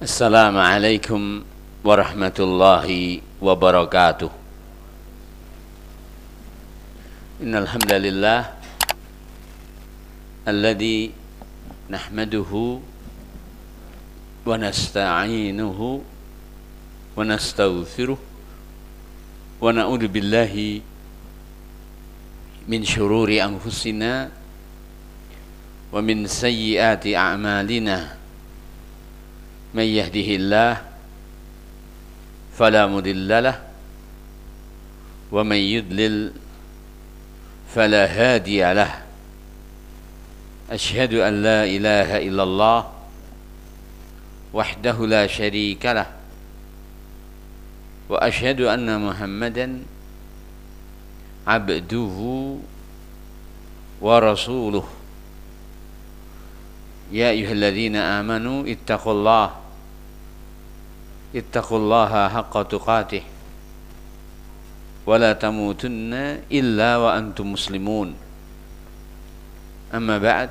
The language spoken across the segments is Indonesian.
Assalamualaikum warahmatullahi wabarakatuh. Innal hamdalillah alladzi nahmaduhu wa nasta'inuhu wa nastaghfiruh wa na'udzu billahi min syururi anfusina wa min sayyiati a'malina. Man yahdihillah fala mudilla lah wa man yudlil fala hadiya lah. Asyhadu an la ilaha illallah wahdahu la syarika lah wa asyhadu anna Muhammadan abduhu wa rasuluh. Ya ayyuhalladzina amanu ittaqullaha haqqa tuqatih wa la tamutunna illa wa antum muslimun. Amma ba'd,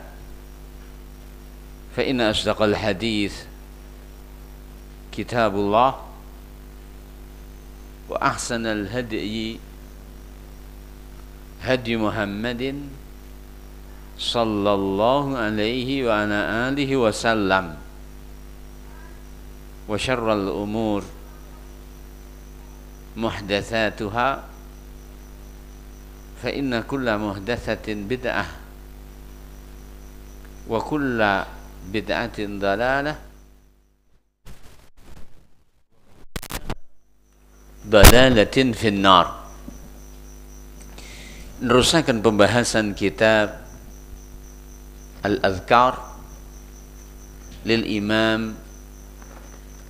fa inna asdaqal hadits kitabullah wa ahsanal hadyi hadi Muhammadin sallallahu alaihi wa ala alihi wa sallam, wa syarral umur muhdatsatuha fa inna kulla muhdatsatin bid'ah wa kulla bid'atin dalalah dalalatin finnar. Meneruskan pembahasan kitab Al-Adhkar lil Imam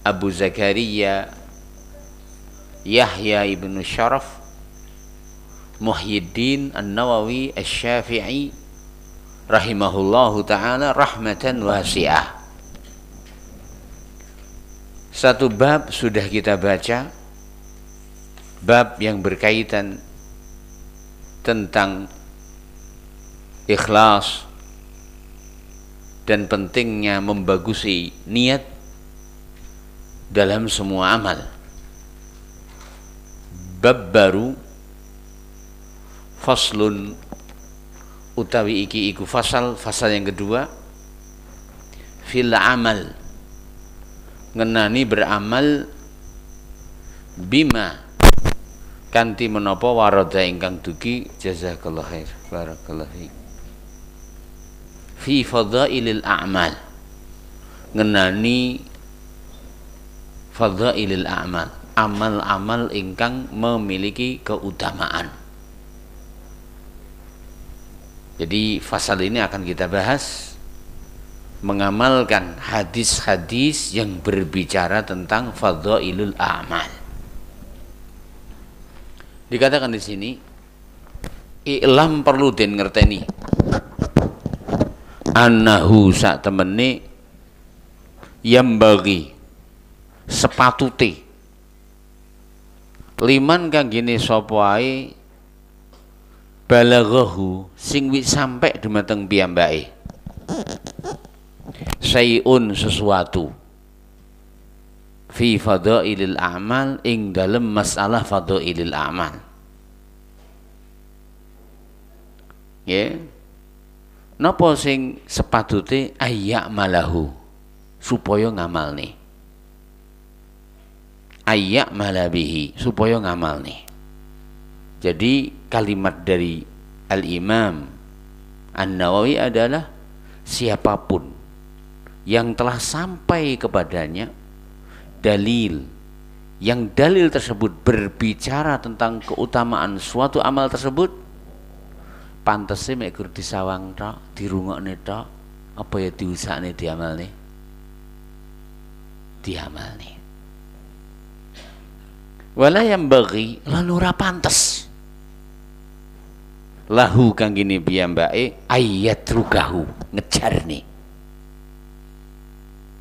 Abu Zakaria Yahya ibn Sharaf Muhyiddin An-Nawawi Asy-Syafi'i rahimahullahu ta'ala rahmatan wasi'ah. Satu bab sudah kita baca, bab yang berkaitan tentang ikhlas dan pentingnya membagusi niat dalam semua amal. Bab baru, faslun utawi iki iku fasal yang kedua, fil amal, ngenani beramal, bima kanthi menapa warada ingkang dugi, jazakallahu khair, barakallahu fiik, fi fadhailil a'mal, ngenani fadhailil a'mal, amal-amal ingkang memiliki keutamaan. Jadi fasal ini akan kita bahas mengamalkan hadis-hadis yang berbicara tentang fadhailul a'mal. Dikatakan di sini, i'lam perlu den ngerteni annahu sak temene yambagi sepatute liman kang gene sapa ae balaghahu sing wis sampe dumateng piyambake sayun sesuatu fi fadhailil a'mal ing dalem masalah fadhailil a'mal. Ya, napa sing sepatute ayya malahu supaya ngamalne, ayya malabihi supaya ngamalne. Jadi kalimat dari Al-Imam An-Nawawi adalah siapapun yang telah sampai kepadanya dalil, yang dalil tersebut berbicara tentang keutamaan suatu amal tersebut, pantese mek gur disawang tok, dirungokne tok, apa ya diusahane diamalne? Diamalne. Wala yang bagi lan ora pantes lahu kang gini piyambake ayat rugahu ngejarne,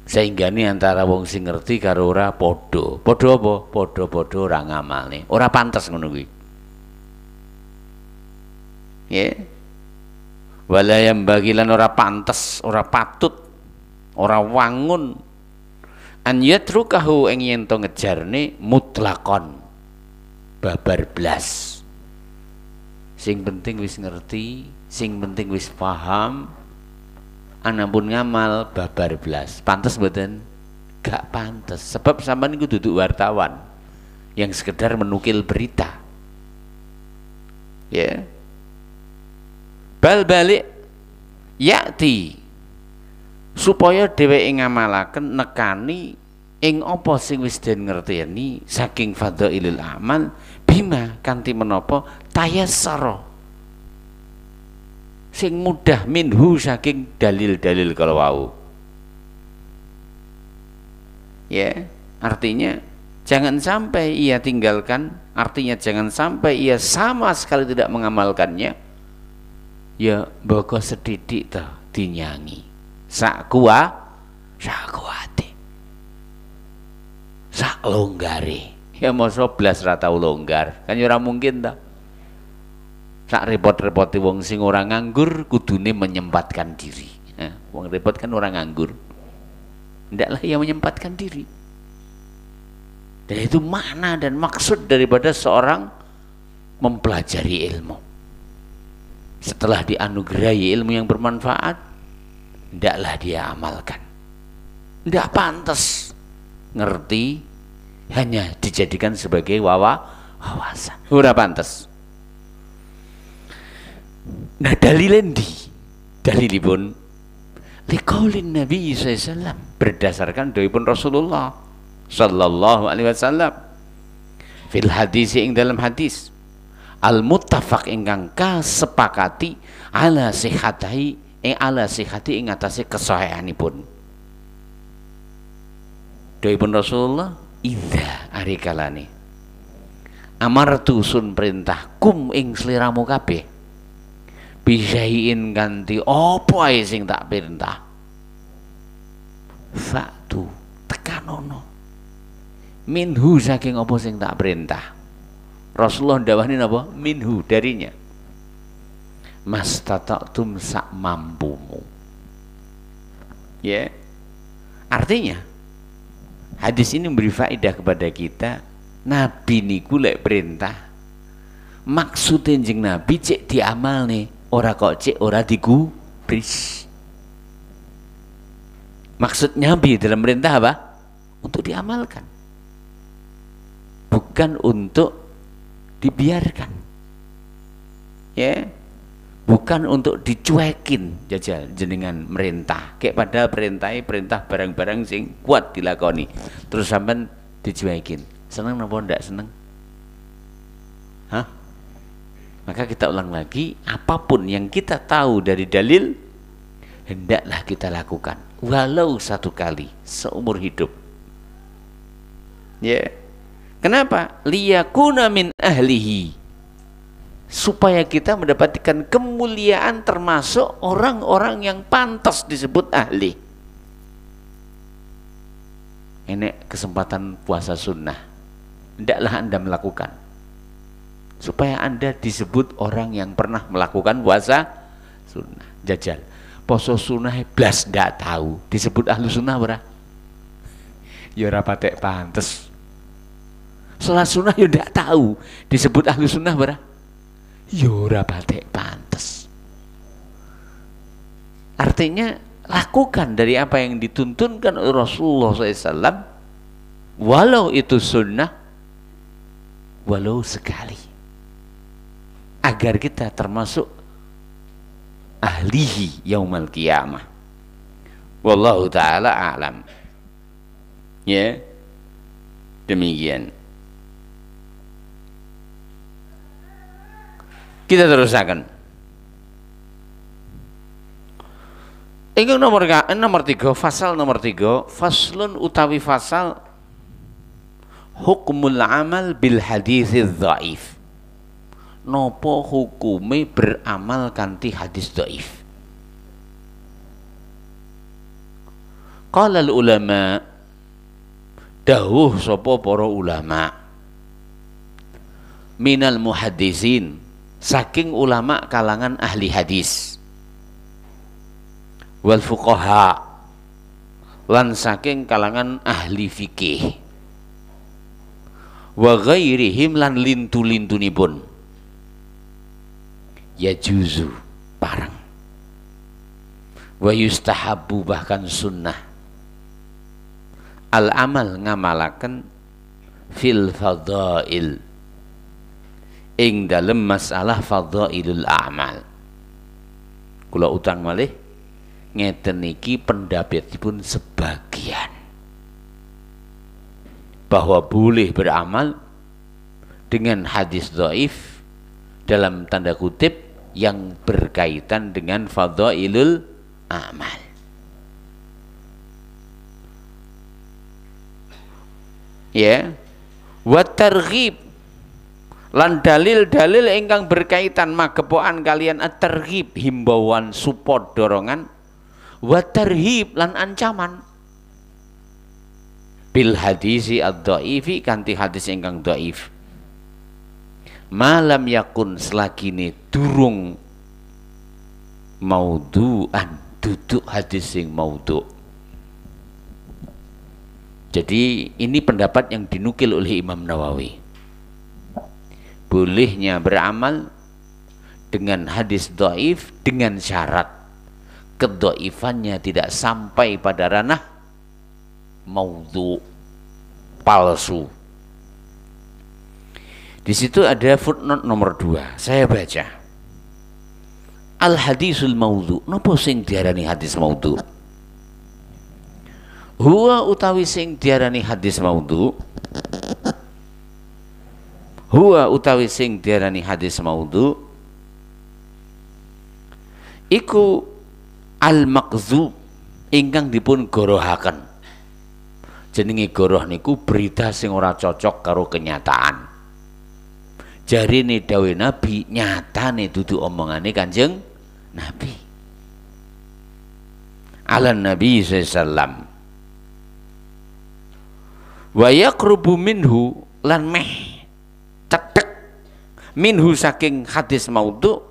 sehingga ini antara wong sing ngerti karo ora podo apa? Podo ora ngamalne, ora pantes ngono kuwi. Ya. Wala yang bagilan ora pantes, ora patut, ora wangun an yatrukahu ing yen to ngejarne mutlakon babar blas. Sing penting wis ngerti, sing penting wis paham, anapun ngamal babar blas. Pantes mboten? Gak pantes. Sebab sampean iku duduk wartawan yang sekedar menukil berita. Ya. Bal balik yakti supaya dheweke ngamalaken nekani ing apa sing wis den ngerteni saking fadhailil amal bima kanthi menapa tayassara sing mudah minhu saking dalil-dalil kalau wau. Ya, artinya jangan sampai ia tinggalkan, artinya jangan sampai ia sama sekali tidak mengamalkannya. Ya mboko sedidik toh dinyangi. Sak kuwate. Sak longgare. Ya mosok blas ra tau longgar. Kan ora mungkin ta. Sak repot-repoti wong sing ora nganggur kudune menyempatkan diri. Nah, wong repot kan orang nganggur. Ndaklah ia menyempatkan diri. Dan itu makna dan maksud daripada seorang mempelajari ilmu. Setelah dianugerahi ilmu yang bermanfaat, ndaklah dia amalkan. Ndak pantas ngerti hanya dijadikan sebagai wawasan. Ora pantas. Nah dalilipun liqaulin Nabi SAW, berdasarkan doipun Rasulullah sallallahu alaihi wasallam fil hadis ing dalam hadis al muttafaq ingkang kasepakati ala sihhati ing atase kesahihanipun. Doipun Rasulullah idza arikalane amartu sun perintah kum ing sliramu kabeh bisain ganti apa ae sing tak perintah faktu tekanono minhu saking apa sing tak perintah. Rasulullah ndawani napa? Minhu, darinya. Mastata'tum sak mampumu. Ya. Artinya hadis ini memberi faedah kepada kita, Nabi niku lek perintah maksudnya jeneng Nabi cek diamal nih, ora kok cek ora digubris. Maksud Nabi dalam perintah apa? Untuk diamalkan, bukan untuk dibiarkan. Ya, bukan untuk dicuekin jajal jenengan merintah. Kayak padahal perintah barang-barang sing kuat dilakoni, terus sampean dicuekin. Seneng napa ndak seneng? Hah? Maka kita ulang lagi, apapun yang kita tahu dari dalil hendaklah kita lakukan, walau satu kali seumur hidup. Ya. Kenapa? Liyakuna min ahlihi, supaya kita mendapatkan kemuliaan termasuk orang-orang yang pantas disebut ahli. Ini kesempatan puasa sunnah, hendaklah Anda melakukan supaya Anda disebut orang yang pernah melakukan puasa sunnah. Jajal poso sunnah blas ndak tahu disebut ahlu sunnah ora? Ya ora patek pantes. Salat sunnah ya ndak tahu disebut ahlu sunnah ora? Ya ora patek pantes. Artinya lakukan dari apa yang dituntunkan oleh Rasulullah SAW, walau itu sunnah, walau sekali, agar kita termasuk ahlihi yaumal qiyamah. Wallahu ta'ala a'lam. Ya, demikian. Kita teruskan. Ini nomor 3, fasal nomor 3, faslun utawi fasal hukmul amal bil hadithiz dhaif. Nopo hukume beramal kanthi hadis dhaif. Qala ulama, dawuh sapa para ulama, minal muhaddisin, saking ulama kalangan ahli hadis, wal fuqaha lan saking kalangan ahli fikih wa ghairihim lan lintu-lintunipun ya juzu parang wa yustahabu bahkan sunnah al amal ngamalaken fil fadhail ing dalem masalah fadhailul a'mal. Kula utang malih ngeten iki pendapatipun sebagian bahwa boleh beramal dengan hadis dhaif dalam tanda kutip yang berkaitan dengan fadhailul a'mal. Ya, wa targhib lan dalil-dalil ingkang berkaitan magepokan kalian at-targhib himbauan support dorongan wa tarhib lan ancaman bil hadisi ad-dhaifi kanthi hadis ingkang dhaif malam yakun selagine durung maudhu'an duduk hadis sing maudhu'. Jadi ini pendapat yang dinukil oleh Imam Nawawi. Bolehnya beramal dengan hadis dhaif dengan syarat kedhaifannya tidak sampai pada ranah maudhu, palsu. Di situ ada footnote nomor 2. Saya baca. Al hadisul maudhu. Napa sing diarani hadis maudhu? Huwa utawi sing diarani hadis maudhu. Huwa utawi sing diarani hadis maudhu iku al makdzub ingkang dipun gorohaken. Jenenge goroh niku berita sing ora cocok karo kenyataan. Jarine dawuh Nabi nyatane dudu omongane Kanjeng Nabi. Alan Nabi sallallahu alaihi wasallam wa yaqrubu minhu lan meh cedhek minhu saking hadis maudhu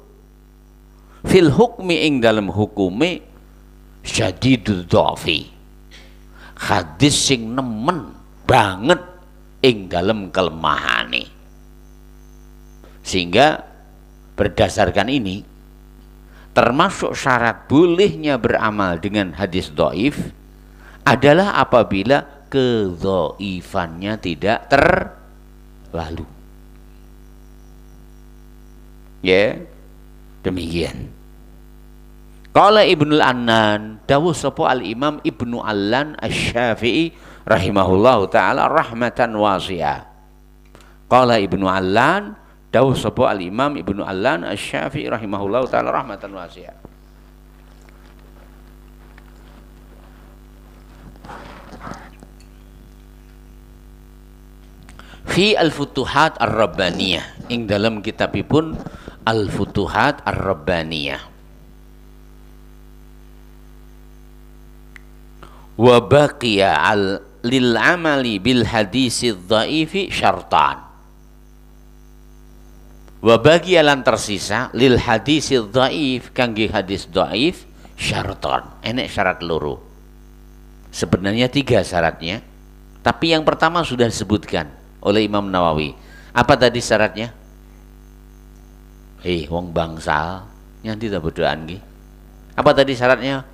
fil hukmi ing dalam hukume syadidud dhafi hadis sing nemen banget ing dalam kelemahane. Sehingga berdasarkan ini termasuk syarat bolehnya beramal dengan hadis dhaif adalah apabila kedhaifannya tidak terlalu. Ya, demikian. Qala Ibnu Al-Annan, dawuh sapa Al-Imam Ibnu Allan Asy-Syafi'i rahimahullahu taala rahmatan wasi'ah. Qala Ibnu Allan, dawuh sapa Al-Imam Ibnu Allan Asy-Syafi'i rahimahullahu taala rahmatan wasi'ah. Fi al-Futuhat ar-Rabbaniyah ing dalam kitabipun al-Futuhat ar-Rabbaniyah. Wa baqiya lil amali bil hadisi dhaifi syartan. Wa baqiya lan tersisa lil hadisi dhaif kangge hadis dhaif syartan. Enek syarat loro. Sebenarnya 3 syaratnya, tapi yang pertama sudah disebutkan oleh Imam Nawawi. Apa tadi syaratnya? Wong bangsal nyanti tak berdoaan nggih. Apa tadi syaratnya?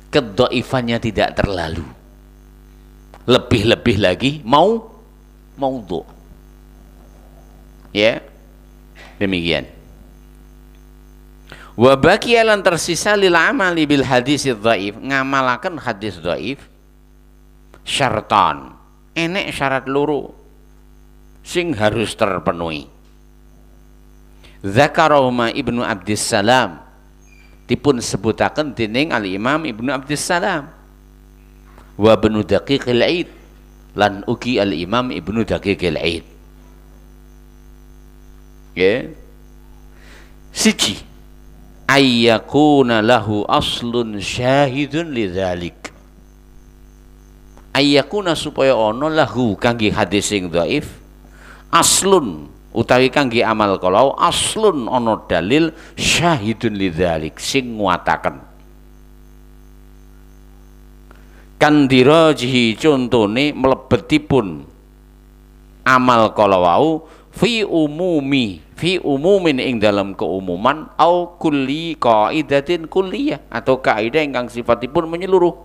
Kedhaifannya tidak terlalu. Lebih-lebih lagi maudhu. Ya. Demikian. Wa baqiya lan tersisa lil amali bil hadis dhaif, ngamalaken hadis dhaif syartan. Enek syarat loro sing harus terpenuhi. Zakarahuma Ibnu Abdissalam dipun sebutaken dening Al-Imam Ibnu Abdissalam wa Ibnu Daqiqil Aid lan ugi Al-Imam Ibnu Daqiqil Aid. Ya. Siji ayyakuna lahu aslun syahidun lidzalik. Ayyakuna supaya ono lahu kangge hadis sing dhaif aslun utawi kangge amal kalau aslun ono dalil syahidun lidzalik sing nguataken Kandirajihi contone mlebetipun amal kala wau fi umumin ing dalam keumuman au kulli qaidatin kulliyah atau kaidah ingkang sifatipun menyeluruh.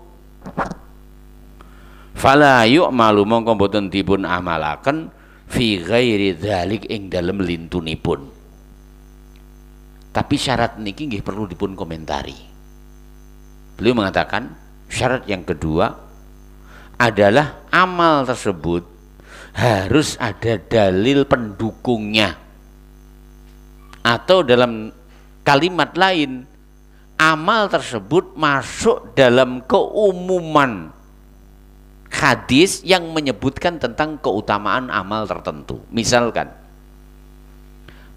Fala yu'malu mongko boten dipun amalaken fi ghairi dzalik ing dalem lintunipun. Tapi syarat niki nggih perlu dipun komentari. Beliau mengatakan syarat yang kedua adalah amal tersebut harus ada dalil pendukungnya, atau dalam kalimat lain amal tersebut masuk dalam keumuman hadis yang menyebutkan tentang keutamaan amal tertentu. Misalkan,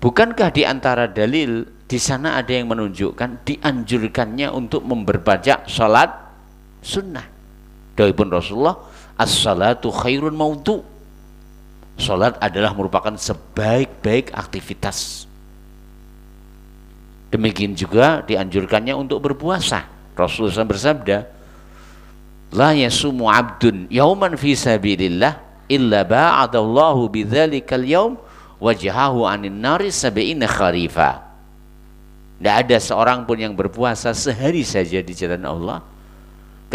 bukankah di antara dalil di sana ada yang menunjukkan dianjurkannya untuk memperbanyak salat sunnah? Dawuhipun Rasulullah, as-salatu khairun maudhu. Salat adalah merupakan sebaik-baik aktivitas. Demikian juga dianjurkannya untuk berpuasa. Rasulullah SAW bersabda, la yasumu abdun yauman fi sabilillah illa ba'adallahu bidzalikal yaum wajhahu anin nari sab'ina kharifa. Tidak ada seorang pun yang berpuasa sehari saja di jalan Allah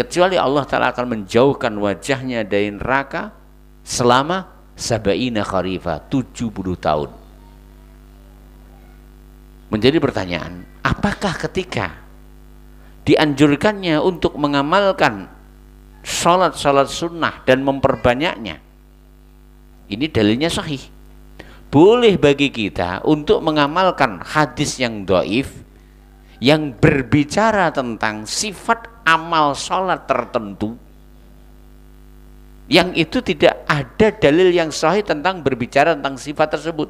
kecuali Allah Ta'ala akan menjauhkan wajahnya dari neraka selama sab'ina kharifa, 70 tahun. Menjadi pertanyaan, apakah ketika dianjurkannya untuk mengamalkan salat-salat sunnah dan memperbanyaknya, ini dalilnya sahih, boleh bagi kita untuk mengamalkan hadis yang dhaif yang berbicara tentang sifat amal salat tertentu yang itu tidak ada dalil yang sahih tentang berbicara tentang sifat tersebut?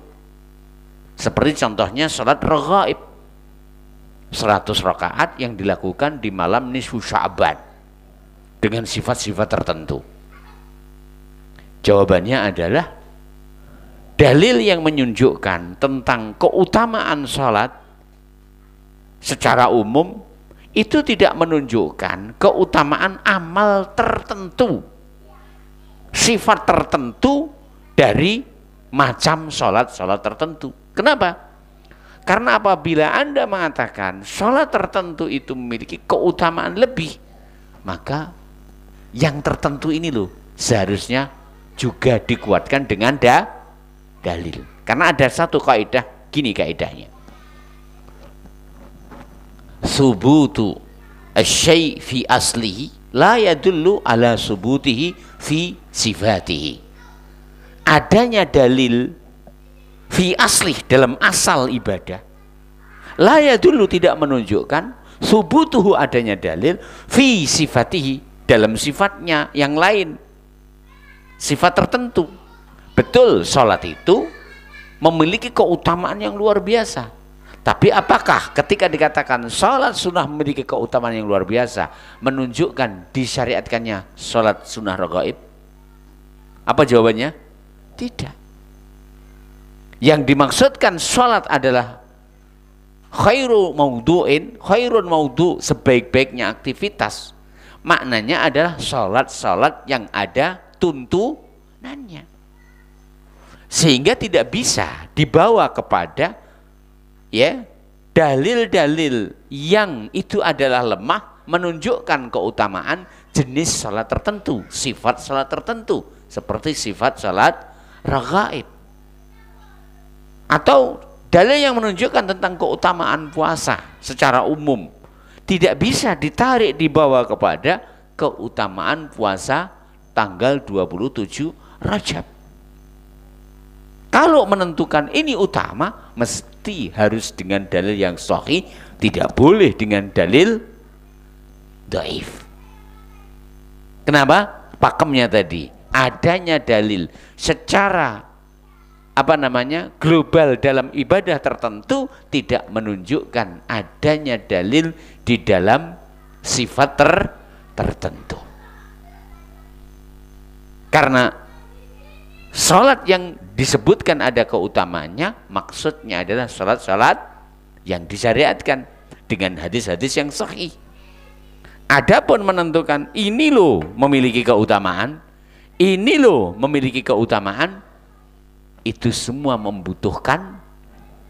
Seperti contohnya salat raghaib 100 rakaat yang dilakukan di malam nisfu Sya'ban dengan sifat-sifat tertentu. Jawabannya adalah dalil yang menunjukkan tentang keutamaan salat secara umum itu tidak menunjukkan keutamaan amal tertentu, sifat tertentu dari macam sholat-sholat tertentu. Kenapa? Karena apabila Anda mengatakan sholat tertentu itu memiliki keutamaan lebih, maka yang tertentu ini loh seharusnya juga dikuatkan dengan dalil. Karena ada satu kaidah, gini kaidahnya, subutu asy-syai' fi aslihi la yadullu ala subutihi fi sifatihi. Adanya dalil fi aslih dalam asal ibadah, la yadullu tidak menunjukkan, subutuhu adanya dalil fi sifatihi dalam sifatnya yang lain, sifat tertentu. Betul, sholat itu memiliki keutamaan yang luar biasa, tapi apakah ketika dikatakan sholat sunnah memiliki keutamaan yang luar biasa menunjukkan disyariatkannya sholat sunnah raghaib? Apa jawabannya? Tidak. Yang dimaksudkan sholat adalah khairun maudhu, sebaik-baiknya aktivitas. Maknanya adalah sholat-sholat yang ada tuntunannya, sehingga tidak bisa dibawa kepada dalil-dalil yang itu adalah lemah menunjukkan keutamaan jenis salat tertentu, sifat salat tertentu, seperti sifat salat raghaib, atau dalil yang menunjukkan tentang keutamaan puasa secara umum tidak bisa ditarik dibawa kepada keutamaan puasa tanggal 27 Rajab. Kalau menentukan ini utama, mesti harus dengan dalil yang sahih, tidak boleh dengan dalil dhaif. Kenapa? Pakemnya tadi, adanya dalil secara global dalam ibadah tertentu tidak menunjukkan adanya dalil di dalam sifat tertentu. Karena sholat yang disebutkan ada keutamanya, maksudnya adalah sholat-sholat yang disyariatkan dengan hadis-hadis yang sahih. Adapun menentukan ini loh memiliki keutamaan, ini loh memiliki keutamaan, itu semua membutuhkan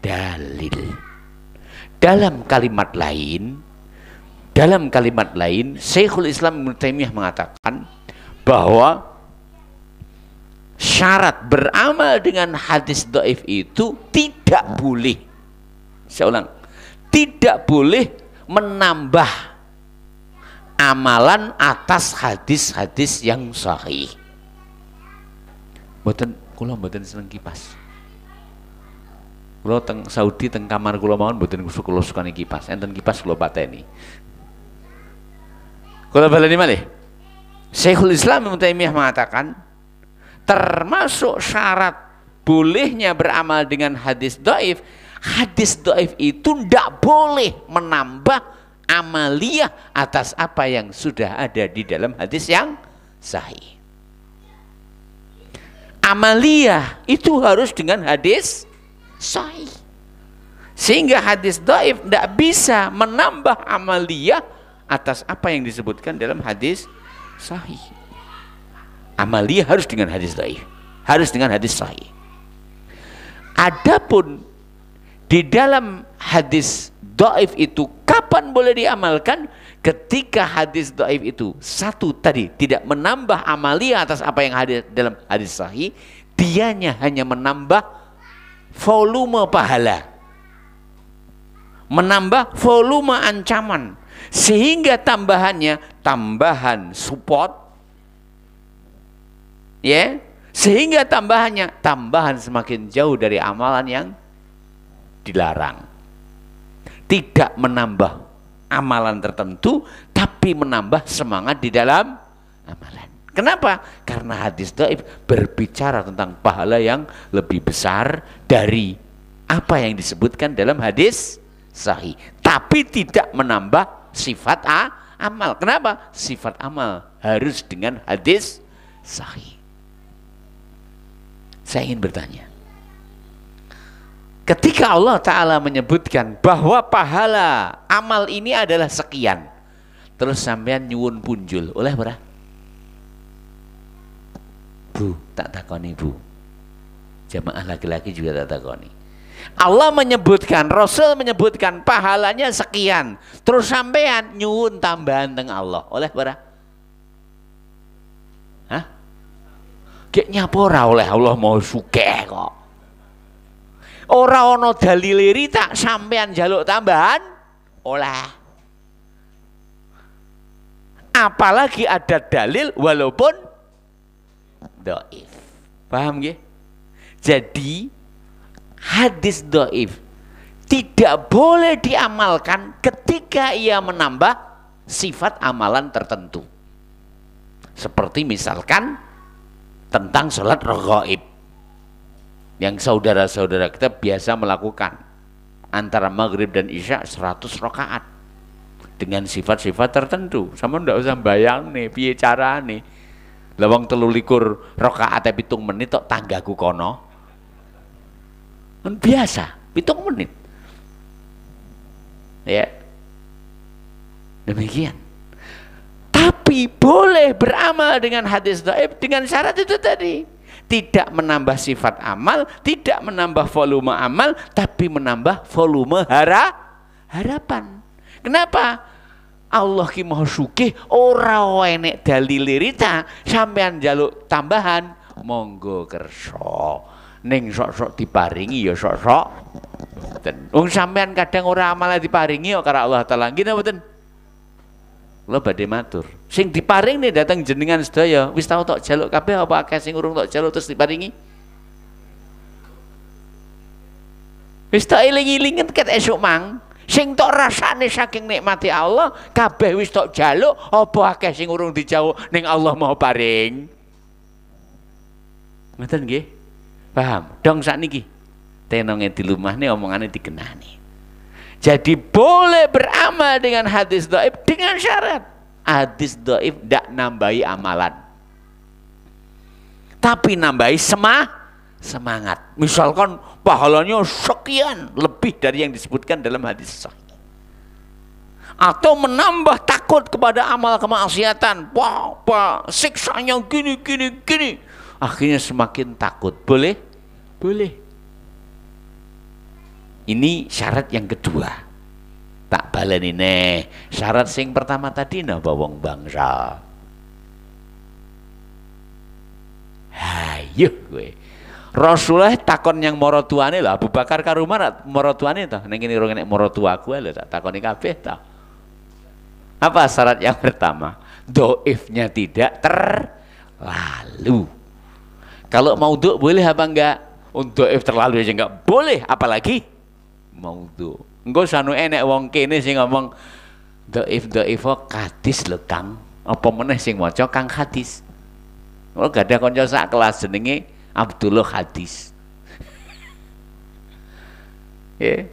dalil. Dalam kalimat lain, Syekhul Islam Ibnu Taimiyah mengatakan bahwa syarat beramal dengan hadis dhaif itu tidak boleh, saya ulang, tidak boleh menambah amalan atas hadis-hadis yang sahih. Kula mboten seneng kipas. Kula teng Saudi teng kamar kula mawon mboten kula sukani kipas. Enten kipas kula pateni. Kula baleni malih. Syekhul Islam Ibnu Taimiyah mengatakan termasuk syarat bolehnya beramal dengan hadis dhaif itu tidak boleh menambah amaliyah atas apa yang sudah ada di dalam hadis yang sahih. Amaliyah itu harus dengan hadis sahih. Sehingga hadis dhaif tidak bisa menambah amaliyah atas apa yang disebutkan dalam hadis sahih. Amaliyah harus dengan hadis dhaif, harus dengan hadis sahih. Adapun di dalam hadis dhaif itu kapan boleh diamalkan? Ketika hadis dhaif itu satu tadi tidak menambah amaliyah atas apa yang ada dalam hadis sahih, dianya hanya menambah volume pahala, menambah volume ancaman, sehingga tambahannya tambahan support, ya, sehingga tambahannya tambahan semakin jauh dari amalan yang dilarang. Tidak menambah amalan tertentu, tapi menambah semangat di dalam amalan. Kenapa? Karena hadis dhaif berbicara tentang pahala yang lebih besar dari apa yang disebutkan dalam hadis sahih, tapi tidak menambah sifat amal. Kenapa? Sifat amal harus dengan hadis sahih. Saya ingin bertanya, ketika Allah Ta'ala menyebutkan bahwa pahala amal ini adalah sekian, terus sampean nyuwun punjul oleh berapa? Bu, tak takoni bu. Jamaah laki-laki juga tak takoni. Allah menyebutkan, Rasul menyebutkan pahalanya sekian, terus sampean nyuwun tambahan teng Allah oleh berapa? Hah? Kayak nyapora oleh Allah mau sugih kok. Ora ono dalile tak sampean jaluk tambahan oleh. Apalagi ada dalil walaupun dhaif. Paham nggih? Jadi hadis dhaif tidak boleh diamalkan ketika ia menambah sifat amalan tertentu. Seperti misalkan tentang sholat raghaib yang saudara-saudara kita biasa melakukan antara maghrib dan isya 100 rakaat dengan sifat-sifat tertentu. Sama ndak usah bayang nih piye carane. Lawang 23 rakaat 7 menit tok tanggaku kono. Kan biasa 7 menit. Ya. Demikian. Tapi boleh beramal dengan hadis dhaif dengan syarat itu tadi. Tidak menambah sifat amal, tidak menambah volume amal, tapi menambah volume harapan. Kenapa? Allah ki maha sugih, ora enek dalile rita, sampean njaluk tambahan, monggo kersa. Ning sok-sok diparingi ya sok-sok. Wong sampean kadang ora amal diparingi kok karo Allah Taala. Nggih napa mboten? Kula badhe matur. Sing diparing nih datang jenengan sedaya, wis tau tok jaluk kabeh apa akeh sing urung tok jaluk terus diparingi? Wis tak eling-elingen ket esuk mang. Sing tok rasane saking nikmati Allah, kabeh wis tok jaluk apa akeh sing urung dijauh ning Allah mau paring. Ngoten nggih? Paham? Dong sakniki. Tenonge di lumahne omongane digenani. Jadi boleh beramal dengan hadis dhaif dengan syarat hadis dhaif tidak nambahi amalan, tapi nambahi semangat. Misalkan pahalanya sekian lebih dari yang disebutkan dalam hadis sahih. atau menambah takut kepada amal kemaksiatan. Wah, siksanya gini. Akhirnya semakin takut. Boleh? Boleh. Ini syarat yang kedua. Tak baleni neh. Syarat sing pertama tadi napa wong bangsa. Hayo kowe. Rasulullah takon yang mara tuane lho, Abu Bakar karo Umar mara tuane to. Ning kene ora nek mara tuaku lho tak takoni kabeh to. Apa syarat yang pertama? Dhaifnya tidak terlalu. Kalau maudhu boleh apa enggak? Untuk dhaif terlalu aja enggak boleh, apalagi maudhu. Engko sanu enek wong kene sing ngomong dhaif hadis lho Kang. Apa meneh sing maca Kang hadis. Oh gak ada kanca sak kelas jenenge Abdullah hadis. Ya.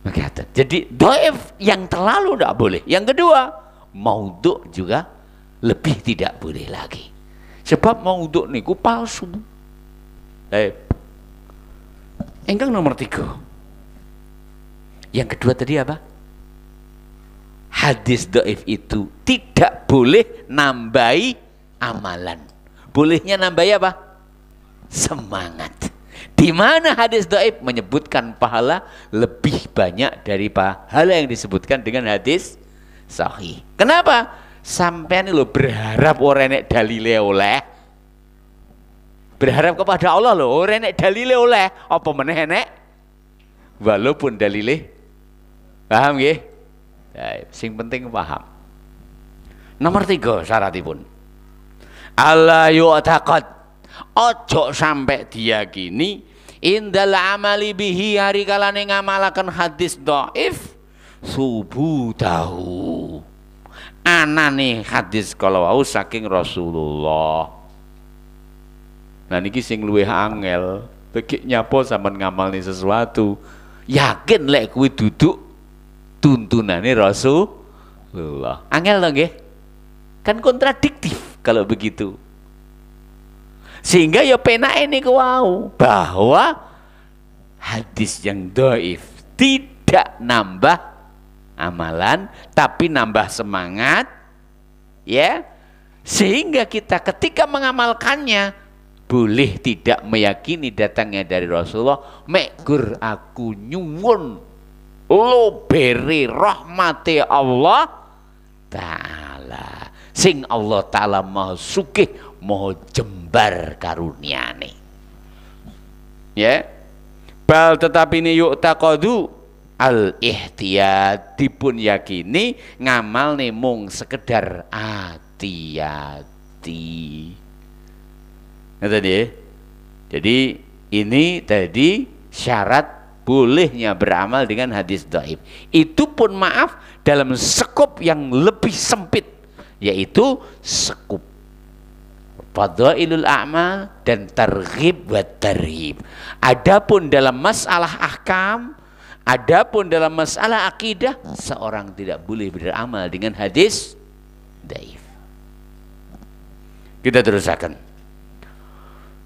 Begitu. Jadi dhaif yang terlalu tidak boleh. Yang kedua, maudhu juga lebih tidak boleh lagi. Sebab maudhu niku palsu. Engkang nomor 3. Yang kedua tadi apa? Hadis dhaif itu tidak boleh nambahi amalan. Bolehnya nambahi apa? Semangat. Di mana hadis dhaif menyebutkan pahala lebih banyak dari pahala yang disebutkan dengan hadis sahih. Kenapa? Sampean lo berharap orang nek dalile oleh. Berharap kepada Allah lo, orang nek dalile oleh, apa meneh nek walaupun dalile. Paham nggih? Sing penting paham. Nomor 3 syaratipun. Allah yu'taqad, ojo sampai diyakini indal amali bihi hari kalane ngamalaken hadis dhaif subutahu. Anane hadis kalau wau saking Rasulullah. Nah niki sing luwih angel, begik nyapa sampean ngamalni sesuatu, yakin lek kuwi duduk tuntunane Rasulullah. Angel to nggih? Kan kontradiktif kalau begitu. Sehingga ya penake niku wau bahwa hadis yang dhaif tidak nambah amalan tapi nambah semangat, ya. Sehingga kita ketika mengamalkannya boleh tidak meyakini datangnya dari Rasulullah, mek gur aku nyuwun lo beri rahmati Allah Ta'ala. Sing Allah Ta'ala maha sugih, maha jembar karuniane. Ya. Bal tetapi ini yu'taqadu al-ihtiyat, dipun yakini ngamal nih mung sekedar hati-hati. Nah, jadi ini tadi syarat bolehnya beramal dengan hadis dhaif. Itu pun maaf dalam skop yang lebih sempit, yaitu skop fadhailul a'mal dan targhib wa tarhib. Adapun dalam masalah ahkam, adapun dalam masalah akidah, seorang tidak boleh beramal dengan hadis dhaif. Kita terusaken.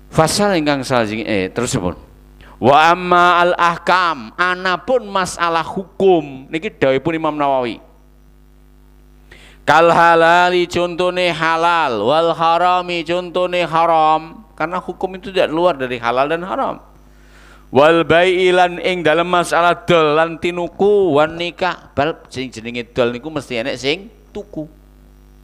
Fasal ingkang salajengipun terusipun. Wa amma al ahkam, anapun masalah hukum niki dawuhipun Imam Nawawi. Kal halali contone halal, wal harami contone haram, karena hukum itu tidak luar dari halal dan haram. Wal bai'ilan ing dalam masalah dol lan tinuku wan nikah, bal sing jenenge dol niku mesti enek sing tuku.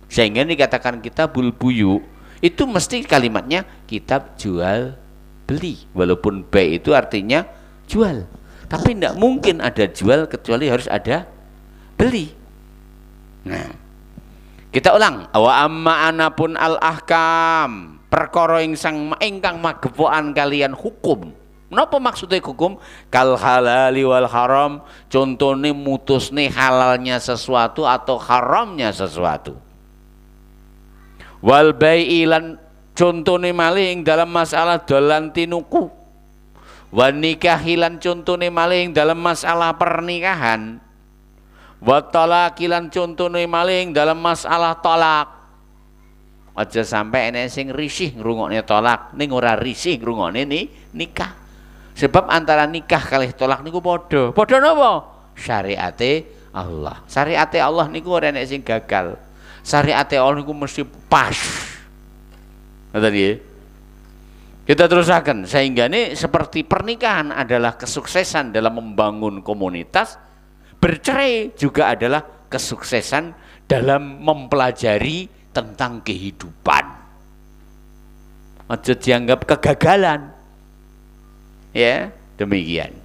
Sehingga dikatakan kitabul buyu itu mesti kalimatnya kitab jual beli, walaupun bai itu artinya jual, tapi tidak mungkin ada jual kecuali harus ada beli. Nah, kita ulang. Wa amma anapun al ahkam, perkara ingkang magepokan kalian hukum. Menapa maksudnya hukum? Kal halali wal haram, contohnya mutusne halalnya sesuatu atau haramnya sesuatu. Wal bai'ilan, contohnya maling dalam masalah dolan tinuku. Wan nikahilan, contohnya maling dalam masalah pernikahan. Wa talakilan, contohnya maling dalam masalah tolak. Aja sampai enek sing risih ngrungokne tolak ning ora risih ngrungokne nikah. Sebab antara nikah kalih tolak niku padha. Padha napa? Syariate Allah. Syariate Allah niku ora enek sing gagal. Syariate Allah niku mesti pas. Ngoten nggih. Kita terusaken sehingga ini seperti pernikahan adalah kesuksesan dalam membangun komunitas, bercerai juga adalah kesuksesan dalam mempelajari tentang kehidupan. Aja dianggap kegagalan. Ya, demikian.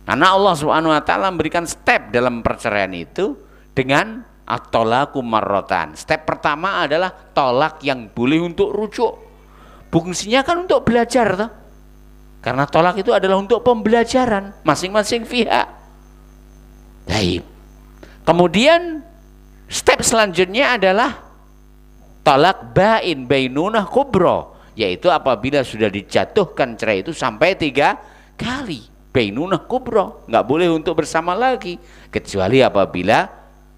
Karena Allah Subhanahu wa taala memberikan step dalam perceraian itu dengan at-talaqu marratan. Step pertama adalah tolak yang boleh untuk rujuk. Fungsinya kan untuk belajar toh. Karena tolak itu adalah untuk pembelajaran masing-masing pihak. Baik. Kemudian step selanjutnya adalah tolak bain bainunah kubra, yaitu apabila sudah dijatuhkan cerai itu sampai 3 kali. Bainunah kubra, nggak boleh untuk bersama lagi kecuali apabila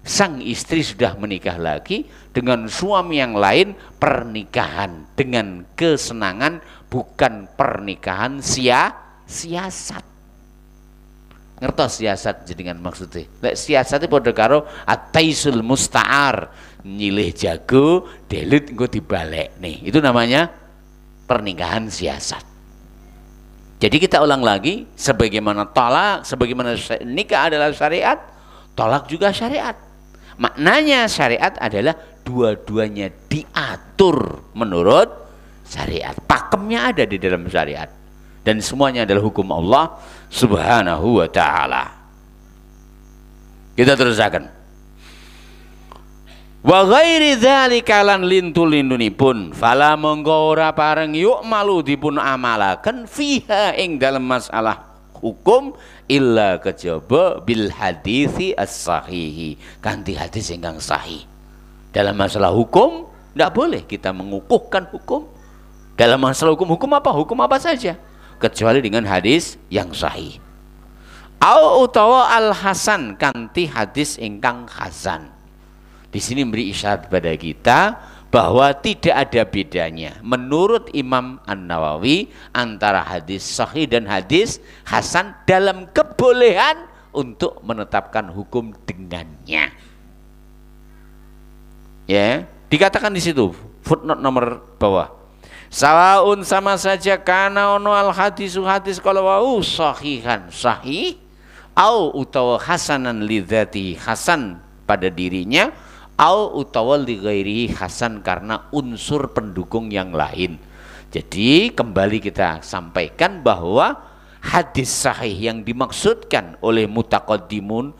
sang istri sudah menikah lagi dengan suami yang lain, pernikahan dengan kesenangan, bukan pernikahan siasat. Ngertos siasat jenengan maksudnya? Lek siasat itu padha karo at-taisul musta'ar, nyilih jago delit engko dibalik nih. Itu namanya pernikahan siasat. Jadi kita ulang lagi, sebagaimana tolak, sebagaimana nikah adalah syariat, tolak juga syariat. Maknanya syariat adalah dua-duanya diatur menurut syariat. Pakemnya ada di dalam syariat. Dan semuanya adalah hukum Allah Subhanahu wa ta'ala. Kita terusakan. Wa ghairi dzalika lan lintulindunipun fala monggo ora pareng yuk malu dipun amalaken fiha ing dalam masalah hukum illa kejaba bil hadisi as-sahihi, kanthi hadis ingkang sahih. Dalam masalah hukum tidak boleh kita mengukuhkan hukum. Dalam masalah hukum apa? Hukum apa saja kecuali dengan hadis yang sahih. Au utawa al-hasan, kanthi hadis ingkang hasan. Di sini memberi isyarat pada kita bahwa tidak ada bedanya menurut Imam An-Nawawi antara hadis sahih dan hadis hasan dalam kebolehan untuk menetapkan hukum dengannya. Ya, dikatakan di situ footnote nomor bawah. Sawaun, sama saja kana ono al hadisu hadis kalau wau sahihan sahih au utawa hasanan lidzati hasan pada dirinya au utawa li ghairihi hasan karena unsur pendukung yang lain. Jadi kembali kita sampaikan bahwa hadis sahih yang dimaksudkan oleh mutaqaddimun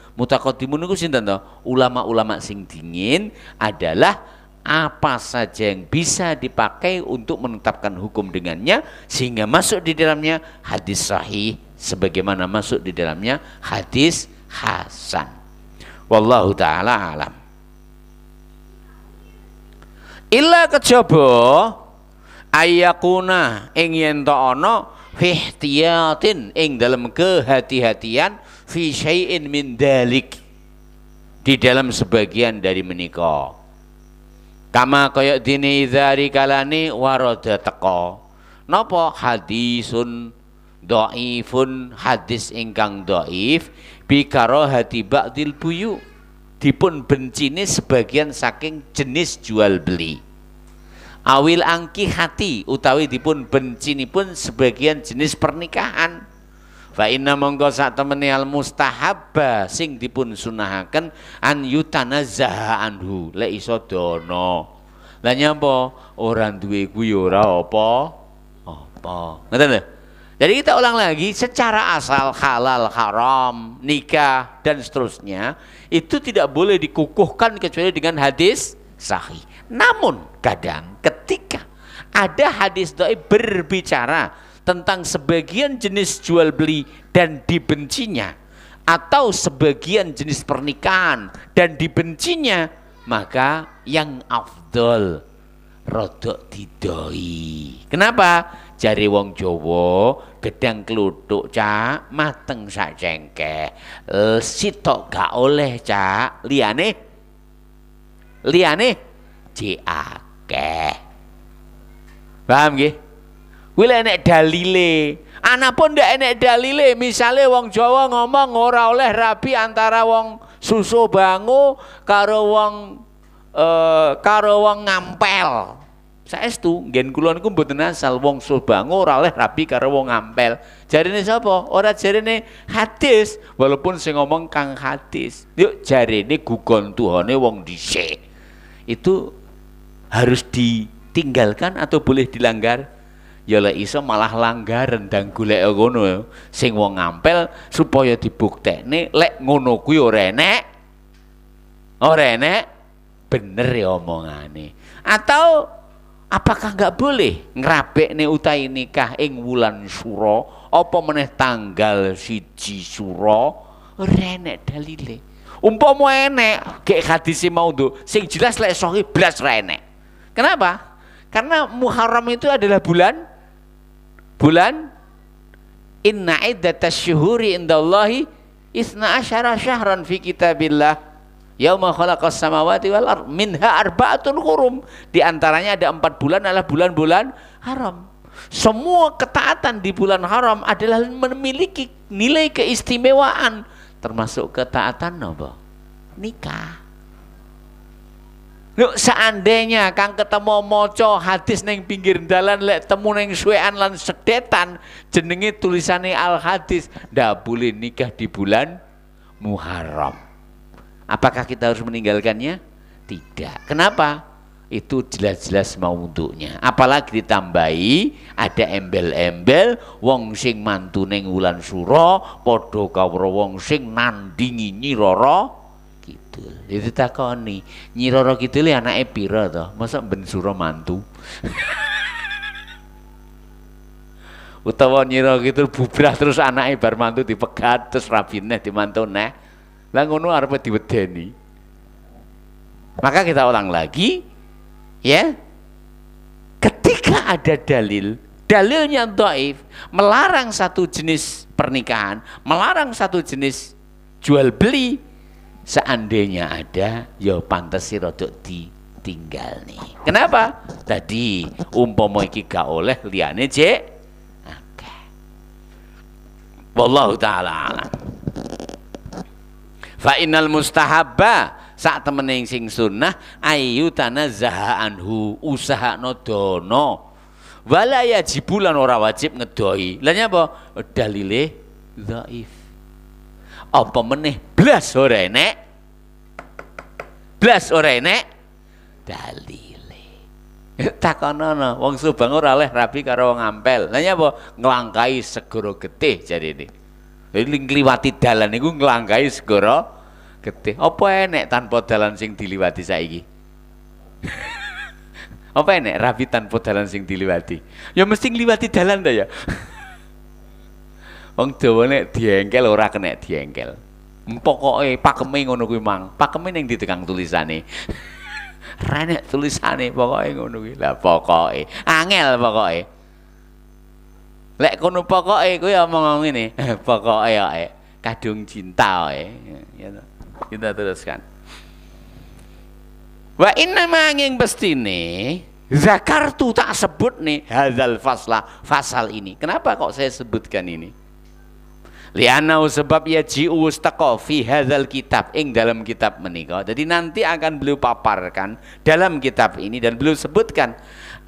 itu sinten to? Ulama-ulama sing dingin adalah apa saja yang bisa dipakai untuk menetapkan hukum dengannya sehingga masuk di dalamnya hadis sahih sebagaimana masuk di dalamnya hadis hasan. Wallahu taala alam. Illa kejaba ayakuna ing yen ta ana fi ihtiyatin ing dalam kehati-hatian fi syai'in min dalik di dalam sebagian dari menika. Kama kaya dini dzari kalane warada teka. Napa hadisun dhaifun, hadis ingkang dhaif bi karahati ba'dil buyu, dipun bencine sebagian saking jenis jual beli. Awil angki hati utawi dipun bencinipun sebagian jenis pernikahan. Fa inna mongko sak temene al mustahabba sing dipun sunahaken an yutanazzaha anhu lek iso dono. Lah nyapa ora duwe ku ya ora apa. Ngoten lho. Jadi kita ulang lagi, secara asal halal, haram, nikah dan seterusnya itu tidak boleh dikukuhkan kecuali dengan hadis sahih. Namun kadang ketika ada hadis dhaif berbicara tentang sebagian jenis jual beli dan dibencinya atau sebagian jenis pernikahan dan dibencinya, maka yang afdol rodok didoi. Kenapa? Jari wong Jawa gedang kluthuk cak mateng sak cengkeh, sitok gak oleh cak, liyane jekake. Paham nggih? Kuwi enek dalile. Ana pun ndak enek dalile. Misale wong Jawa ngomong ora oleh rabi antara wong susu bangu karo wong ngampel. Saestu nggen kula niku mboten asal wong susu bangu ora oleh rabi karo wong ngampel. Jarine sapa? Ora jarine hadis, walaupun sing ngomong kang hadis. Yuk jarine gugon tuhane wong dhisik. Itu harus ditinggalkan atau boleh dilanggar? Ya lek iso malah langgar rendang golek ngono sing wong ngampel supaya dibuktekne lek ngono kuwi ora enek bener ya omongane. Atau apakah enggak boleh ngrabekne utahe nikah ing wulan Sura apa meneh tanggal 1 Sura? Ora enek dalile. Umpama enek gek hadis maudhu sing jelas lek sahih blas ora enek. Kenapa? Karena Muharram itu adalah bulan inna iddatash syuhuri indallahi 12 syahran fi kitabillah yauma khalaqas samawati wal ard minha arba'atun hurum. Di antaranya ada 4 bulan adalah bulan-bulan haram. Semua ketaatan di bulan haram adalah memiliki nilai keistimewaan, termasuk ketaatan apa? Nikah. Yuk seandainya kang ketemu moco hadis neng pinggir dalan lek temu neng suwean lan sedetan jenenge tulisane al hadis ndak boleh nikah di bulan Muharram. Apakah kita harus meninggalkannya? Tidak. Kenapa? Itu jelas-jelas maudhu'nya. Apalagi ditambahi ada embel-embel wong sing mantu neng wulan Sura padha karo wong sing nandingi Nyi Roro Kidul. Itu takoni, Nyi Roro Kidul anake pira to? Masa ben Sura mantu? Utawa Nyi Roro Kidul bubrah terus anake bar mantu dipegat terus rabine dimantu neh. Lah ngono arepe diwedeni. Maka kita ulang lagi ya. Ketika ada dalilnya dhaif melarang satu jenis pernikahan, melarang satu jenis jual beli, seandainya ada ya pantes rodok ditinggal nih. Kenapa? Tadi umpama iki gak oleh liyane cek akeh. Wallahu taala alam. Fa innal mustahabba sak temene sing sunnah ayu tanazzaha anhu usahakno dono wala yajibulan ora wajib ngedoi. Lah nyapa? Dalile dhaif. Apa meneh blas ora enek dalile. Takonono wong Subang ora oleh rabi karo wong ampel. Lah nyapa? Nglangkai segara getih jarine. Jadi ngliwati dalan niku nglangkai segara getih. Apa enek tanpa dalan sing diliwati saiki? Apa enek rabi tanpa dalan sing diliwati? Ya mesti ngliwati dalan ta ya. Wong Jawa nek diengkel ora kena diengkel. Pokoke pakeme ngono kuwi mang. Pakeme ning ditekang tulisane. Ra nek tulisane pokoke ngono kuwi. Lah pokoke angel pokoke. Lek kono pokoke kuwi omong ngene. Pokoke ae kadung cinta ae. Kita teruskan. Wa inna manging bestine zakartu tak sebut nih hadzal fasal ini. Kenapa kok saya sebutkan ini? Lianau sebab ya ji'u teko fi hadzal kitab ing dalam kitab menika. Jadi nanti akan beliau paparkan dalam kitab ini dan beliau sebutkan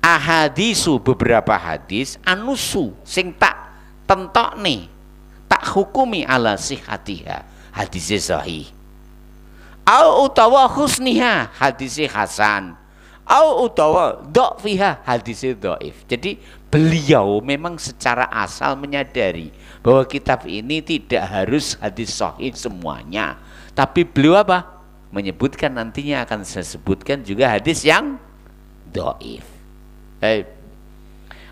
ahadisu beberapa hadis anusu sing tak tentokne tak hukumi ala sihatiha hadis sahih. Au utawa husniha hadis hasan. Au utawa dhafiha hadis dhaif. Jadi beliau memang secara asal menyadari bahwa kitab ini tidak harus hadis sahih semuanya, tapi beliau apa? Menyebutkan nantinya akan saya sebutkan juga hadis yang dhaif.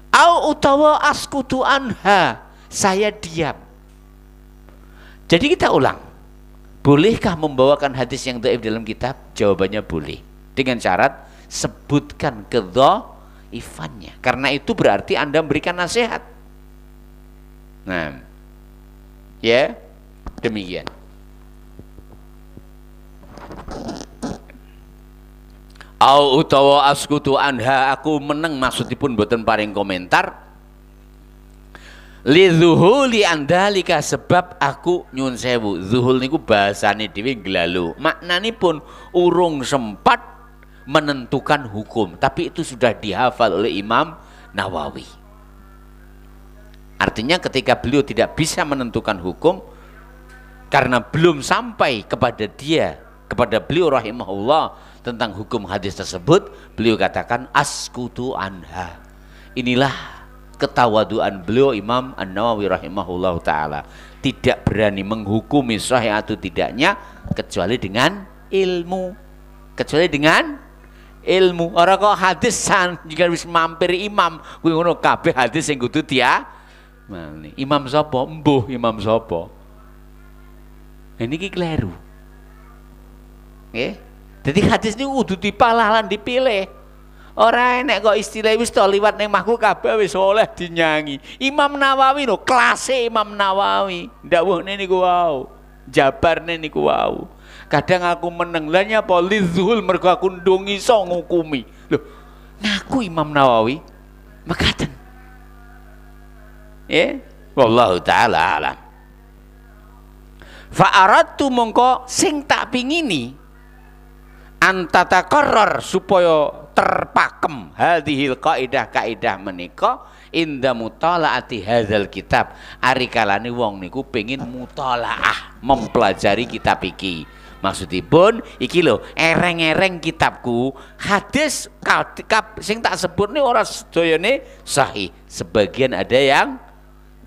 Au utawa askutu anha, saya diam. Jadi kita ulang. Bolehkah membawakan hadis yang dhaif dalam kitab? Jawabannya boleh. Dengan syarat sebutkan kedhaifannya. Karena itu berarti Anda memberikan nasihat. Nah, ya, demikian. Au utawa askutu anha, aku meneng maksudipun boten paring komentar li zuhuli andalika, sebab aku nyun sewu, zuhul niku bahasane dhewe glalu, maknanipun urung sempat menentukan hukum, tapi itu sudah dihafal oleh Imam Nawawi. Artinya ketika beliau tidak bisa menentukan hukum karena belum sampai kepada beliau rahimahullah tentang hukum hadis tersebut, beliau katakan askutu anha. Inilah ketawaduan beliau Imam An-Nawawi rahimahullah ta'ala, tidak berani menghukumi sahih atau tidaknya kecuali dengan ilmu, orang kok hadis jika wis mampir imam kuwi ngono kabeh hadis sing kudu dia imam sapa mbuh imam sapa ini ki kleru nggih. Jadi hadis ini kudu dipalah lan dipilih. Ora enek kok istilah wis to liwat ning mahku kabeh wis oleh dinyanyi. Imam Nawawi lho, kelase Imam Nawawi. Ndawuhne niku wau. Jabarne niku wau. Kadang aku meneng lan nyapa lizuhul mergo aku ndung iso ngukumi. Lho, ngaku Imam Nawawi mekaten. Wallahu taala alam. Fa aradtu mongko sing tak pingini antatakarrar supaya terpakem hadhil kaidah menika inda mutalaati hadzal kitab, ari kalane wong niku pengin mutalaah mempelajari kitab iki. Maksudipun iki lho ereng-ereng kitabku hadis sing tak sebut ini ora sedayane sahih, sebagian ada yang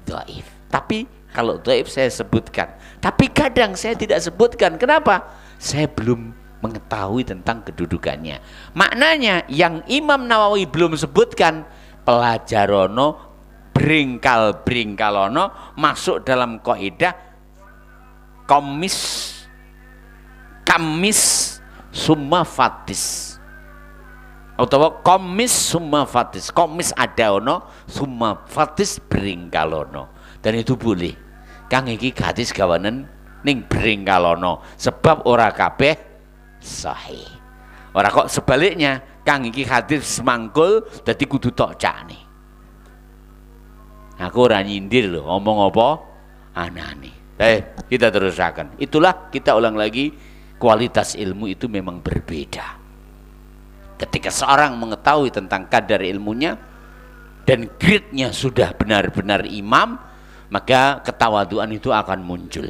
dhaif. Tapi kalau dhaif saya sebutkan, tapi kadang saya tidak sebutkan. Kenapa? Saya belum mengetahui tentang kedudukannya. Maknanya yang Imam Nawawi belum sebutkan, pelajarono bringkalono masuk dalam kaidah kamis summa fatis, atau komis summa fatis, komis ada ono summa fatis bringkalono, dan itu boleh. Kang iki hadis gawanen ning bringkalono sebab ora kabeh sahih. Ora kok sebaliknya, kang iki hadis semangkul dadi kudu tok cakne. Aku ora nyindir lho, ngomong apa anane. Kita terusakan. Itulah, kita ulang lagi, kualitas ilmu itu memang berbeda. Ketika seorang mengetahui tentang kadar ilmunya dan grade-nya sudah benar-benar imam, maka ketawaduan itu akan muncul.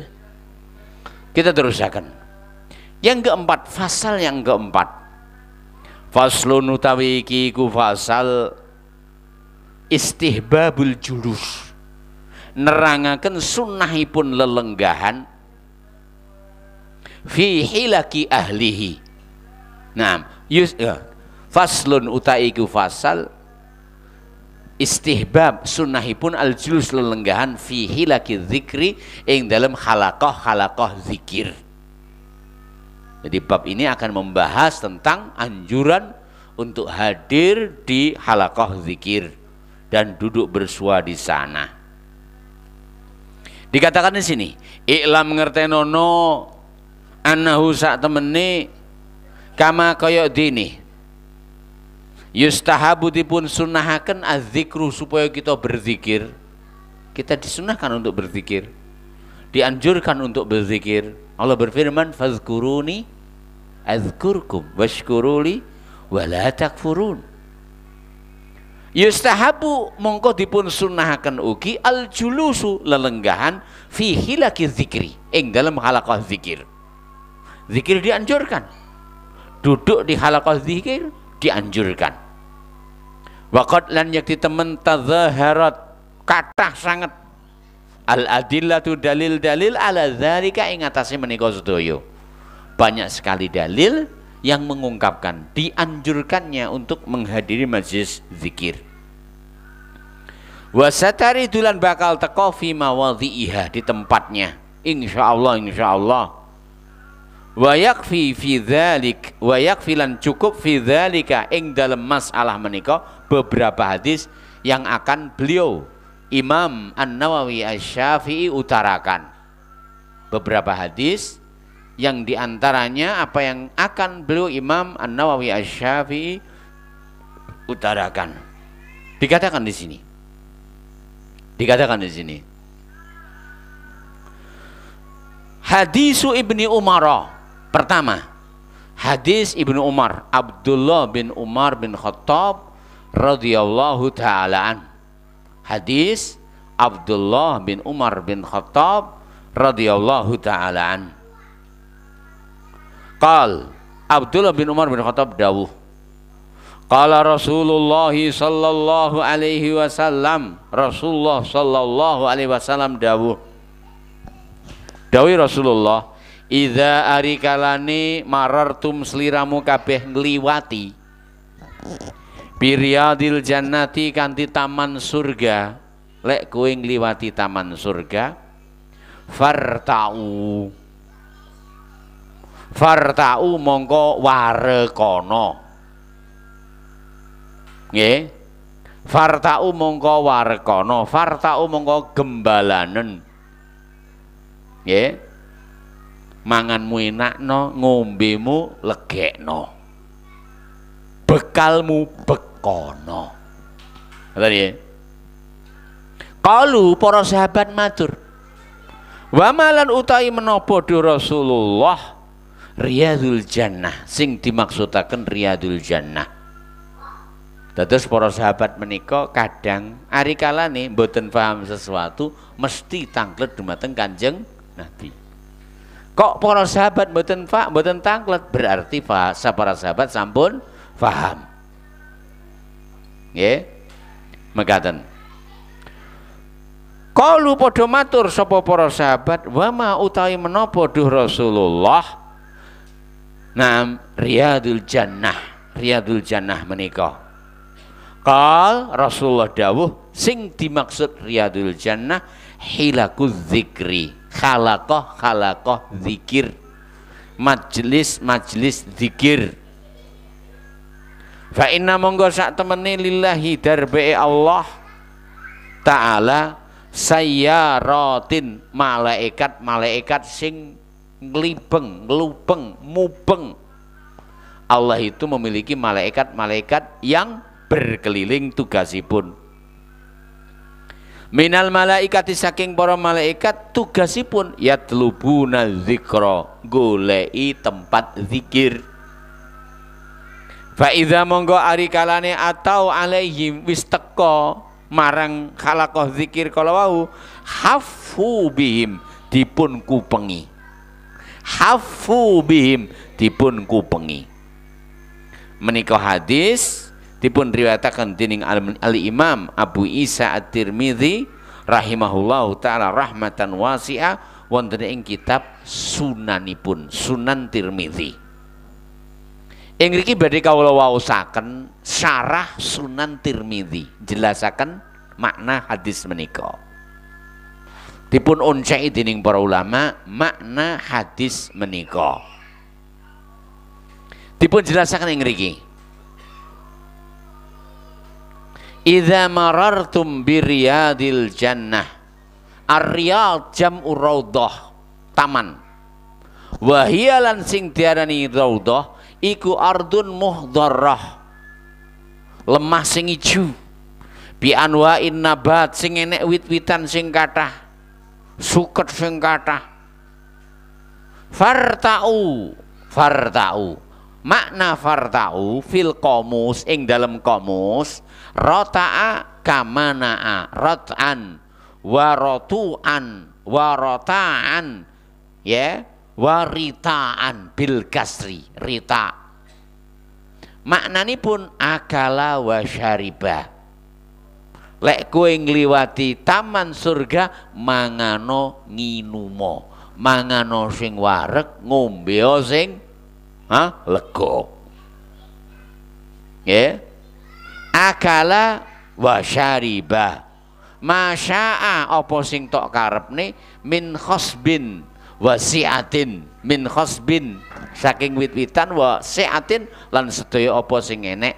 Kita terusakan. Yang keempat, fasal yang keempat, faslun utawi iki ku fasal istihbabul julus, nerangaken sunnahipun lelenggahan fi hilaki ahlihi. Nah, faslun utawi iku fasal istihbab sunnahipun al julus lelenggahan fi hilaki dzikri ing dalam halaqah zikir. Jadi bab ini akan membahas tentang anjuran untuk hadir di halaqah zikir dan duduk bersua di sana. Dikatakan di sini, iklam ngertenono annahu sak temene kama kaya dini yustahabu dipun sunnahaken azzikru, supaya kita berzikir. Kita disunahkan untuk berzikir, dianjurkan untuk berzikir. Allah berfirman, fazkuruni azkurkum washkuruli wala takfurun. Yustahabu mongko dipun sunnahaken ugi al julusu lelenggahan fi hilaki zikri ing dalam halaqah zikir. Zikir dianjurkan, duduk di halaqah zikir dianjurkan. Waqad lan yakti temen tazaharat kathah sanget al adillatu dalil-dalil ala dzalika ing atase menika sedaya. Banyak sekali dalil yang mengungkapkan dianjurkannya untuk menghadiri majelis zikir. Wasatari dulan bakal teko fi mawadhi'iha, di tempatnya, insyaallah. Wa yakfi fi dzalik, wa yakfilan cukup fi dzalika ing dalam masalah menika beberapa hadis yang akan beliau Imam An-Nawawi Asy-Syafi'i utarakan. Beberapa hadis yang diantaranya apa yang akan beliau Imam An-Nawawi Asy-Syafi'i utarakan. Dikatakan di sini, Dikatakan di sini. Hadisu Ibni Umar. Pertama, hadis Ibnu Umar, Abdullah bin Umar bin Khattab radhiyallahu taala an. Hadis Abdullah bin Umar bin Khattab radhiyallahu taala an. Qal Abdullah bin Umar bin Khattab dawuh, qala Rasulullah sallallahu alaihi wasallam, Rasulullah sallallahu alaihi wasallam dawuh, dawi Rasulullah, idza arikalani marartum sliramu kabeh ngliwati biryadil jannati kanthi taman surga, lek kowe ngliwati taman surga, farta'u mongko warekono, nggih, farta'u mongko warekono, farta'u mongko gembalanen, nggih, manganmu enakno, ngombemu legekno, bekalmu bekono. Tadi kalu para sahabat matur, wa malan utahi menapa du Rasulullah riyadul jannah, sing dimaksudaken riyadul jannah. Dados para sahabat menika kadang ari kalane mboten paham sesuatu mesti tanglet dumateng Kanjeng Nabi. Kok para sahabat mboten tanglet, berarti para sahabat sampun paham. Nggih. Mekaten. Kalu padha matur sapa para sahabat, wa ma utawi menapa duh Rasulullah nam riyadul jannah menika. Qal Rasulullah dawuh, sing dimaksud riyadul jannah hilakuz zikri, khalaqah zikir, majlis zikir. Fa inna monggo sak temene lillahi darbe Allah taala sayyaratin, malaikat sing nglibeng, nglupeng, mubeng. Allah itu memiliki malaikat-malaikat yang berkeliling tugasipun. Minal malaikati, saking para malaikat tugasipun yatlubuna dzikra, goleki tempat zikir. Fa idza monggo ari kalane atau alaihim wis teka marang khalaqah zikir kala wau, hafu bihim dipun kupengi. Hafu bihim dipun kupengi. Menika hadis dipun riwayataken dening Al-Imam Abu Isa At-Tirmidzi rahimahullahu taala rahmatan wasi'ah wonten ing kitab Sunanipun, Sunan Tirmidzi. Ing mriki badhe kawula waosaken syarah Sunan Tirmidzi, jelasaken makna hadis menika. Dipun onceki dening para ulama makna hadis menika. Dipun jelasaken ing mriki. Idza marartum biriyadil jannah. Ar-riyad jam'u raudhah, taman. Wa hiya lan sing diarani raudhah iku ardun muhdharrah, lemah sing ijo, bi anwa'in nabat sing enek wit-witan sing kathah, suket sing kathah. Farta'u makna farta'u fil qamus, ing dalam qamus rota'a kamana'a, rot'an warotu'an warota'an, ya, waritaan bil kasri, rita. Maknanipun akala wa syariba. Lek kowe ngliwati taman surga mangano nginumo, mangano sing wareg, ngombe sing lega. Ya. Akala wa syariba. Masya'a apa sing tok karepne min khosbin wasiatin, min khosbin saking wit-witan, wa siatin lan sedaya apa sing enek,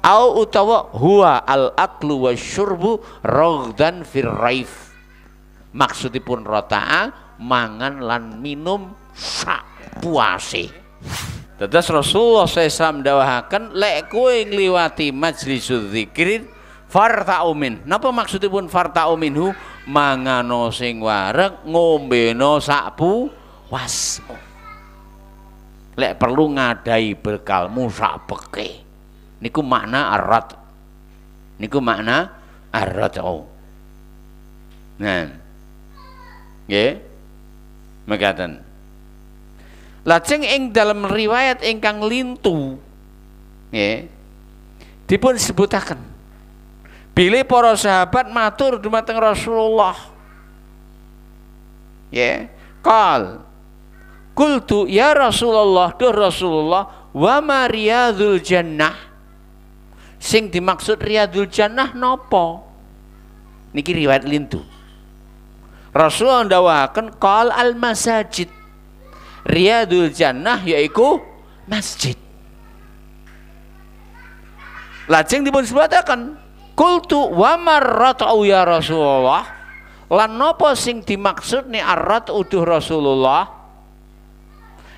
au utawa huwa al aklu wasyurbu raghdan fir raif. Maksudipun rota'a mangan lan minum sak puase. Dados Rasulullah SAW dawahaken lek kowe ngliwati majlisuz zikir farta'u min. Napa maksudipun farta'u minhu? Mangano sing wareg, ngombeno sakpu wasmu. Lek perlu ngadai bekalmu sak beke. Niku makna arrat. Niku makna arrat'u. Nah. Nggih. Mekaten. Lajeng ing dalam riwayat ingkang lintu nggih dipun sebutaken bilih para sahabat matur dumateng Rasulullah ya qal qultu ya Rasulullah duh Rasulullah wa ma riyadul jannah sing dimaksud riyadul jannah napa niki riwayat lintu Rasulullah ndawaken qal al masajid riyadul jannah yaiku masjid. Lajeng dipun sebataken qultu wa marrata'u ya Rasulullah lan napa sing dimaksud ni arrat uduh Rasulullah.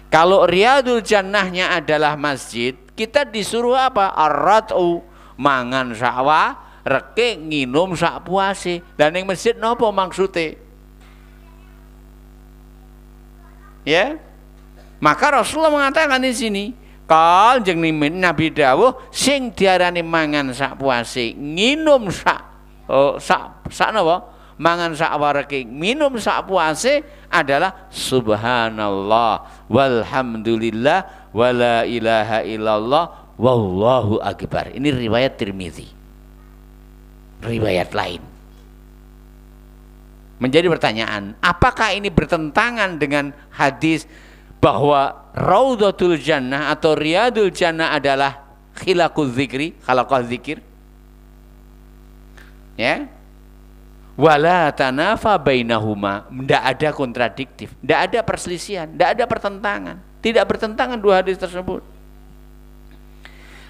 Kalau riyadul jannahnya adalah masjid, kita disuruh apa? Arrat'u mangan sakwa reke nginum sak puase. Dan yang masjid napa maksude? Ya. Maka Rasulullah mengatakan di sini, kal jeung Nabi dawuh sing diarani mangan sak puase, nginum sak napa? Mangan sak wareke, minum sak puase adalah subhanallah walhamdulillah wala ilaha illallah wallahu akbar. Ini riwayat Tirmizi. Riwayat lain. Menjadi pertanyaan, apakah ini bertentangan dengan hadis bahwa Raudhatul Jannah atau Riyadul Jannah adalah khilaqul zikri, khalaqah zikir? Ya. Wala tanafa bainahuma, tidak ada kontradiktif, tidak ada perselisihan, tidak ada pertentangan, tidak bertentangan dua hadis tersebut.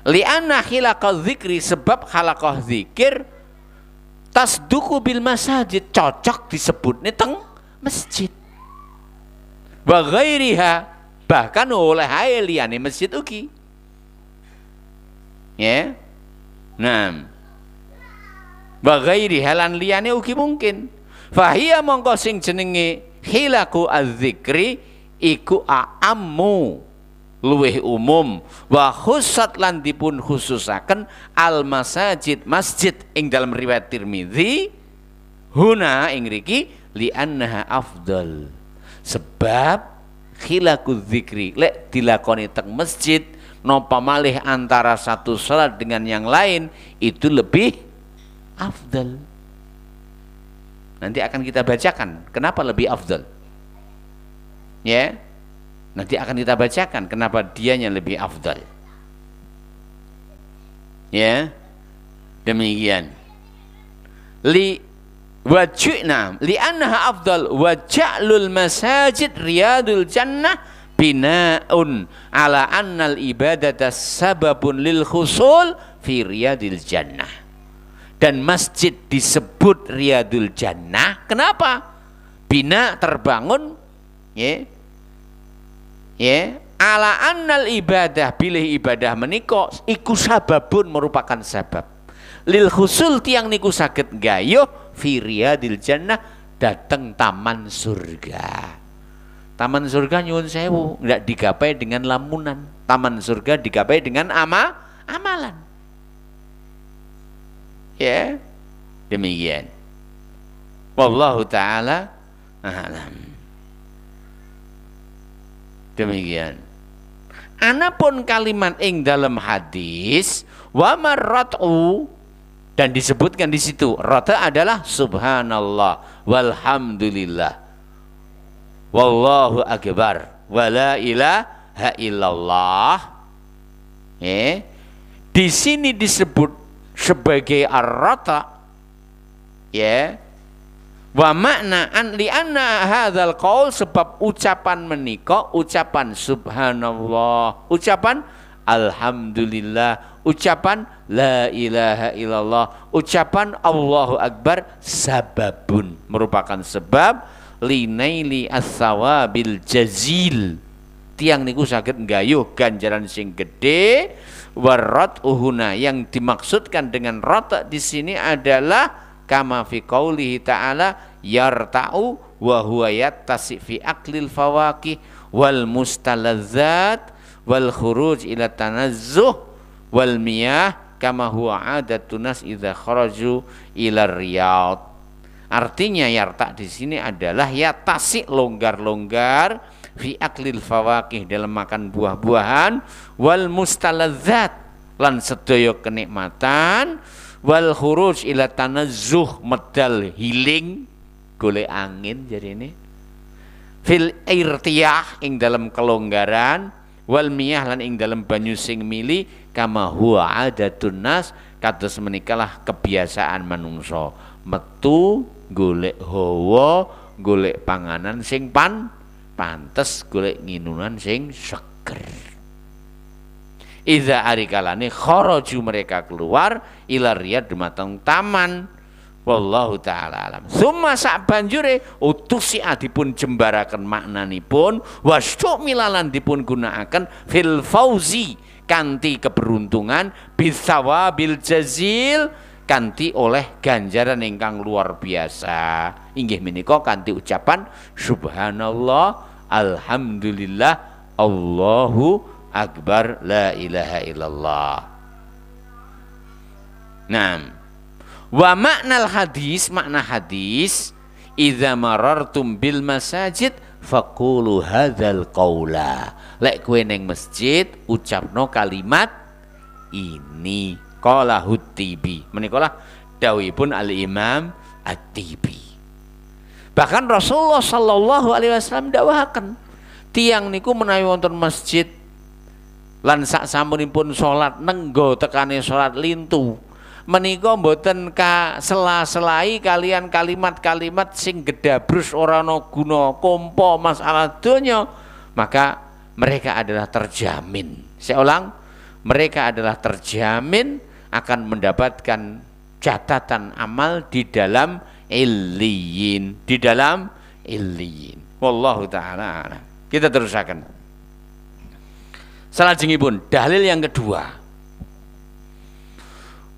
Li'anna khilaqah zikri, sebab khalaqah zikir tasduku bil masajid, cocok disebutnya teng masjid. Wa ghairiha, bahkan oleh hae liyane masjid ugi. Ya. Nah, wa ghairiha lan liyane ugi mungkin. Fahiya mongko sing jenenge khilaku az-zikri iku a'ammu, luweh umum, wa khussat lan dipun khususaken al masajid, masjid ing dalam riwayat Tirmizi huna ing riki li annaha afdal. Sebab khilaqul zikri lek dilakoni teng masjid napa malih antara satu salat dengan yang lain itu lebih afdal. Nanti akan kita bacakan kenapa lebih afdal. Ya. Nanti akan kita bacakan kenapa dianya lebih afdal. Ya. Demikian. Waj'na li'annaha afdal wa ja'lul masajid riyadul jannah bina'un ala annal ibadata sababun lil khusul fi riyadil jannah. Dan masjid disebut riyadul jannah kenapa? Bina terbangun ya. Ya, ala annal ibadah, pilih ibadah menika iku sababun merupakan sebab lil khusul tiang niku saged gayuh fi riyadil jannah dateng taman surga. Taman surga nyuwun sewu ndak digapai dengan lamunan. Taman surga digapai dengan amalan. Ya. Demikian. Wallahu taala a'lam. Demikian. Anapun kalimat ing dalam hadis wa marrat'u dan disebutkan di situ rata adalah subhanallah walhamdulillah wallahu akbar wala ilaha illallah. Di sini disebut sebagai ar-rata ya. Wa makna an li anna hadzal qaul, sebab ucapan menika ucapan subhanallah, ucapan alhamdulillah, ucapan la ilaha illallah, ucapan Allahu akbar sababun, merupakan sebab linaili as-sawabil jazil, tiang niku saged nggayuh ganjaran sing gede. Warat uhuna, yang dimaksudkan dengan rata di sini adalah kama fi qaulihi ta'ala yarta'u wa huwa yattasi fi aklil fawaqih wal mustalazzat wal khuruj ila tanazzuh wal miyah kama huwa adatun nas idza kharaju ila riyad. Artinya yarta di sini adalah yatasi, longgar-longgar, fi aklil fawaqih, dalam makan buah-buahan, wal mustalazzat, lan sedaya kenikmatan, wal khuruj ila tanazzuh, medal healing, golek angin jadi ini, fil irtiyah, ing dalam kelonggaran, wal miyah, lan ing dalam banyu sing mili, kama huwa adatun nas, kados menikalah kebiasaan manungsa, metu golek hawa, golek panganan sing pantes, golek nginunan sing seger. Iza arikalane kharaju, mereka keluar, ila riyad, dumateng taman. Wallahu ta'ala alam. Summa sak banjure utusi adipun jembaraken maknanipun, wastuk milalan dipun gunakaken fil fauzi, kanti keberuntungan, bisawabil jazil, kanti oleh ganjaran ingkang luar biasa. Inggih menika kanti ucapan subhanallah, alhamdulillah, Allahu akbar, la ilaha illallah. Nah, wa maknal hadis, makna hadis, idza marartum bil masajid faqulu hadzal qaula. Lek kowe ning masjid ucapno kalimat ini. Qala Hutibi, menikalah dawuhipun Al-Imam At-Tibi. Bahkan Rasulullah sallallahu alaihi wasallam dawuhaken, tiang niku menawi wonten masjid lan sak sampunipun salat nenggo tekane salat lintu, menika mboten ka sela-selai kalian kalimat-kalimat sing gedabrus ora ana guna kompo masalah donya, maka mereka adalah terjamin. Saya ulang, mereka adalah terjamin akan mendapatkan catatan amal di dalam illiyin, di dalam illiyin. Wallahu ta'ala a'lam. Kita terusaken. Salajengipun dalil yang kedua,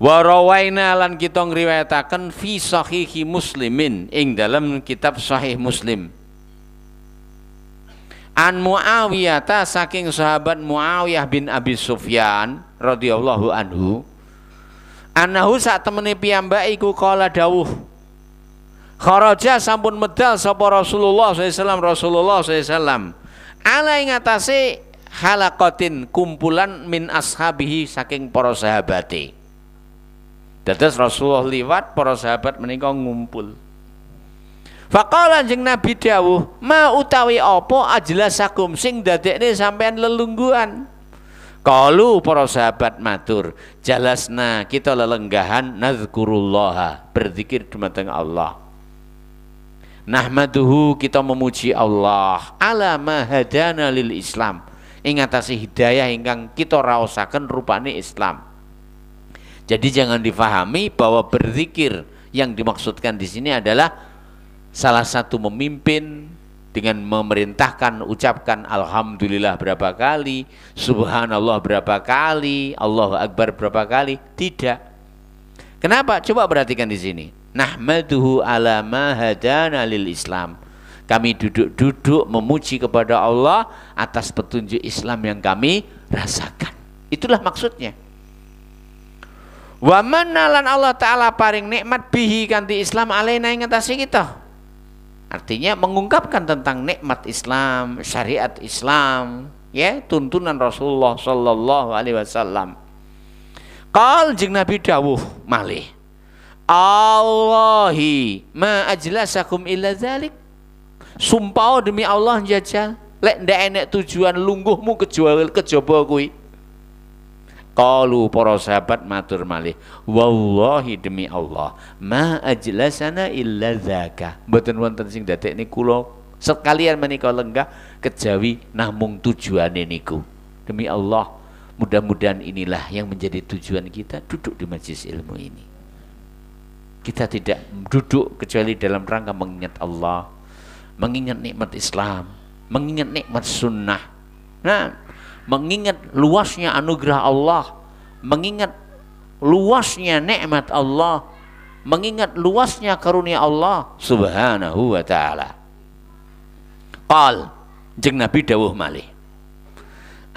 wa rawaina, lan kita ngriwayataken fi sahihi muslimin, ing dalam kitab sahih Muslim, an Muawiyah, saking sahabat Muawiyah bin Abi Sufyan radhiyallahu anhu, anahu sak temene piyambak iku kala dawuh, kharaja sampun medal sapa Rasulullah SAW, Rasulullah SAW, ala ing atase halaqatin, kumpulan min ashabihi, saking para sahabate. Dados Rasulullah liwat, para sahabat menika ngumpul. Faqala, jeung Nabi dawuh, ma utawi apa ajlasakum sing dadekne sampean lelungguhan. Qalu, para sahabat matur, jalasna, kita lelenggahan, nadzkurullah, berzikir dumateng Allah. Nahmaduhu, kita memuji Allah, ala ma hadana lil Islam, ing atase hidayah ingkang kita raosaken rupane Islam. Jadi jangan difahami bahwa berzikir yang dimaksudkan di sini adalah salah satu memimpin dengan memerintahkan ucapkan alhamdulillah berapa kali, subhanallah berapa kali, Allahu akbar berapa kali. Tidak. Kenapa? Coba perhatikan di sini. Nahmaduhu ala ma hadana lil Islam. Kami duduk-duduk memuji kepada Allah atas petunjuk Islam yang kami rasakan. Itulah maksudnya. Wa manalan Allah Ta'ala paring nikmat bihi kanti Islam alaina ing atase kita. Artinya mengungkapkan tentang nikmat Islam, syariat Islam, ya, tuntunan Rasulullah sallallahu alaihi wasallam. Qal, jeung Nabi dawuh malih, Allahi ma ajlasakum illa dzalik. Sumpah demi Allah jajal, lek ndak enek tujuan lungguhmu kejaba kuwi. Qalu, para sahabat matur malih, wallahi demi Allah, ma ajlasana illa dzaka. Mboten wonten sing dadekne kula sekalian menika lenggah kejawi namung tujuane niku. Demi Allah, mudah-mudahan inilah yang menjadi tujuan kita duduk di majelis ilmu ini. Kita tidak duduk kecuali dalam rangka mengingat Allah, mengingat nikmat Islam, mengingat nikmat sunnah. Nah, mengingat luasnya anugerah Allah, mengingat luasnya nikmat Allah, mengingat luasnya karunia Allah subhanahu wa ta'ala. Qal, jeung Nabi dawuh malih,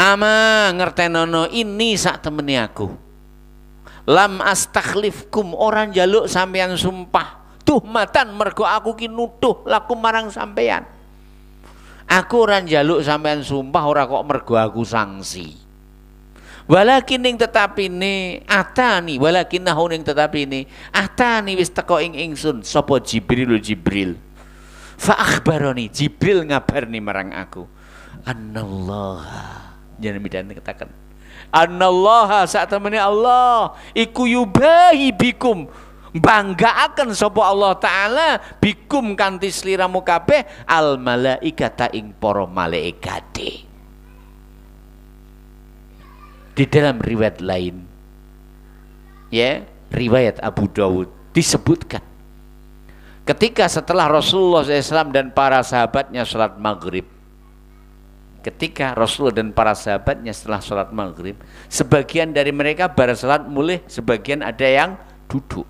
ama ngertenono ini sak temeni aku, lam astakhlifkum, orang jaluk sampeyan sumpah, tuhmatan mergo aku ki nuduh lakum marang sampeyan. Aku ora njaluk sampean sumpah ora kok mergo aku sanksi. Walakin ning tetapine atani, walakin nahu ning tetapine atani wis teko ing ingsun sapa Jibril. Fa akhbaroni, Jibril ngabarni marang aku. Annallaha, jangan midan katakan. Annallaha sak temene Allah iku yubahi bikum, banggaaken sapa Allah taala bikum kanthi sliramu kabeh al malaikata ing para malaikate. Di dalam riwayat lain, ya, riwayat Abu Dawud disebutkan ketika setelah Rasulullah SAW dan para sahabatnya sholat maghrib, ketika Rasulullah dan para sahabatnya setelah sholat maghrib, sebagian dari mereka bar sholat mulih, sebagian ada yang duduk.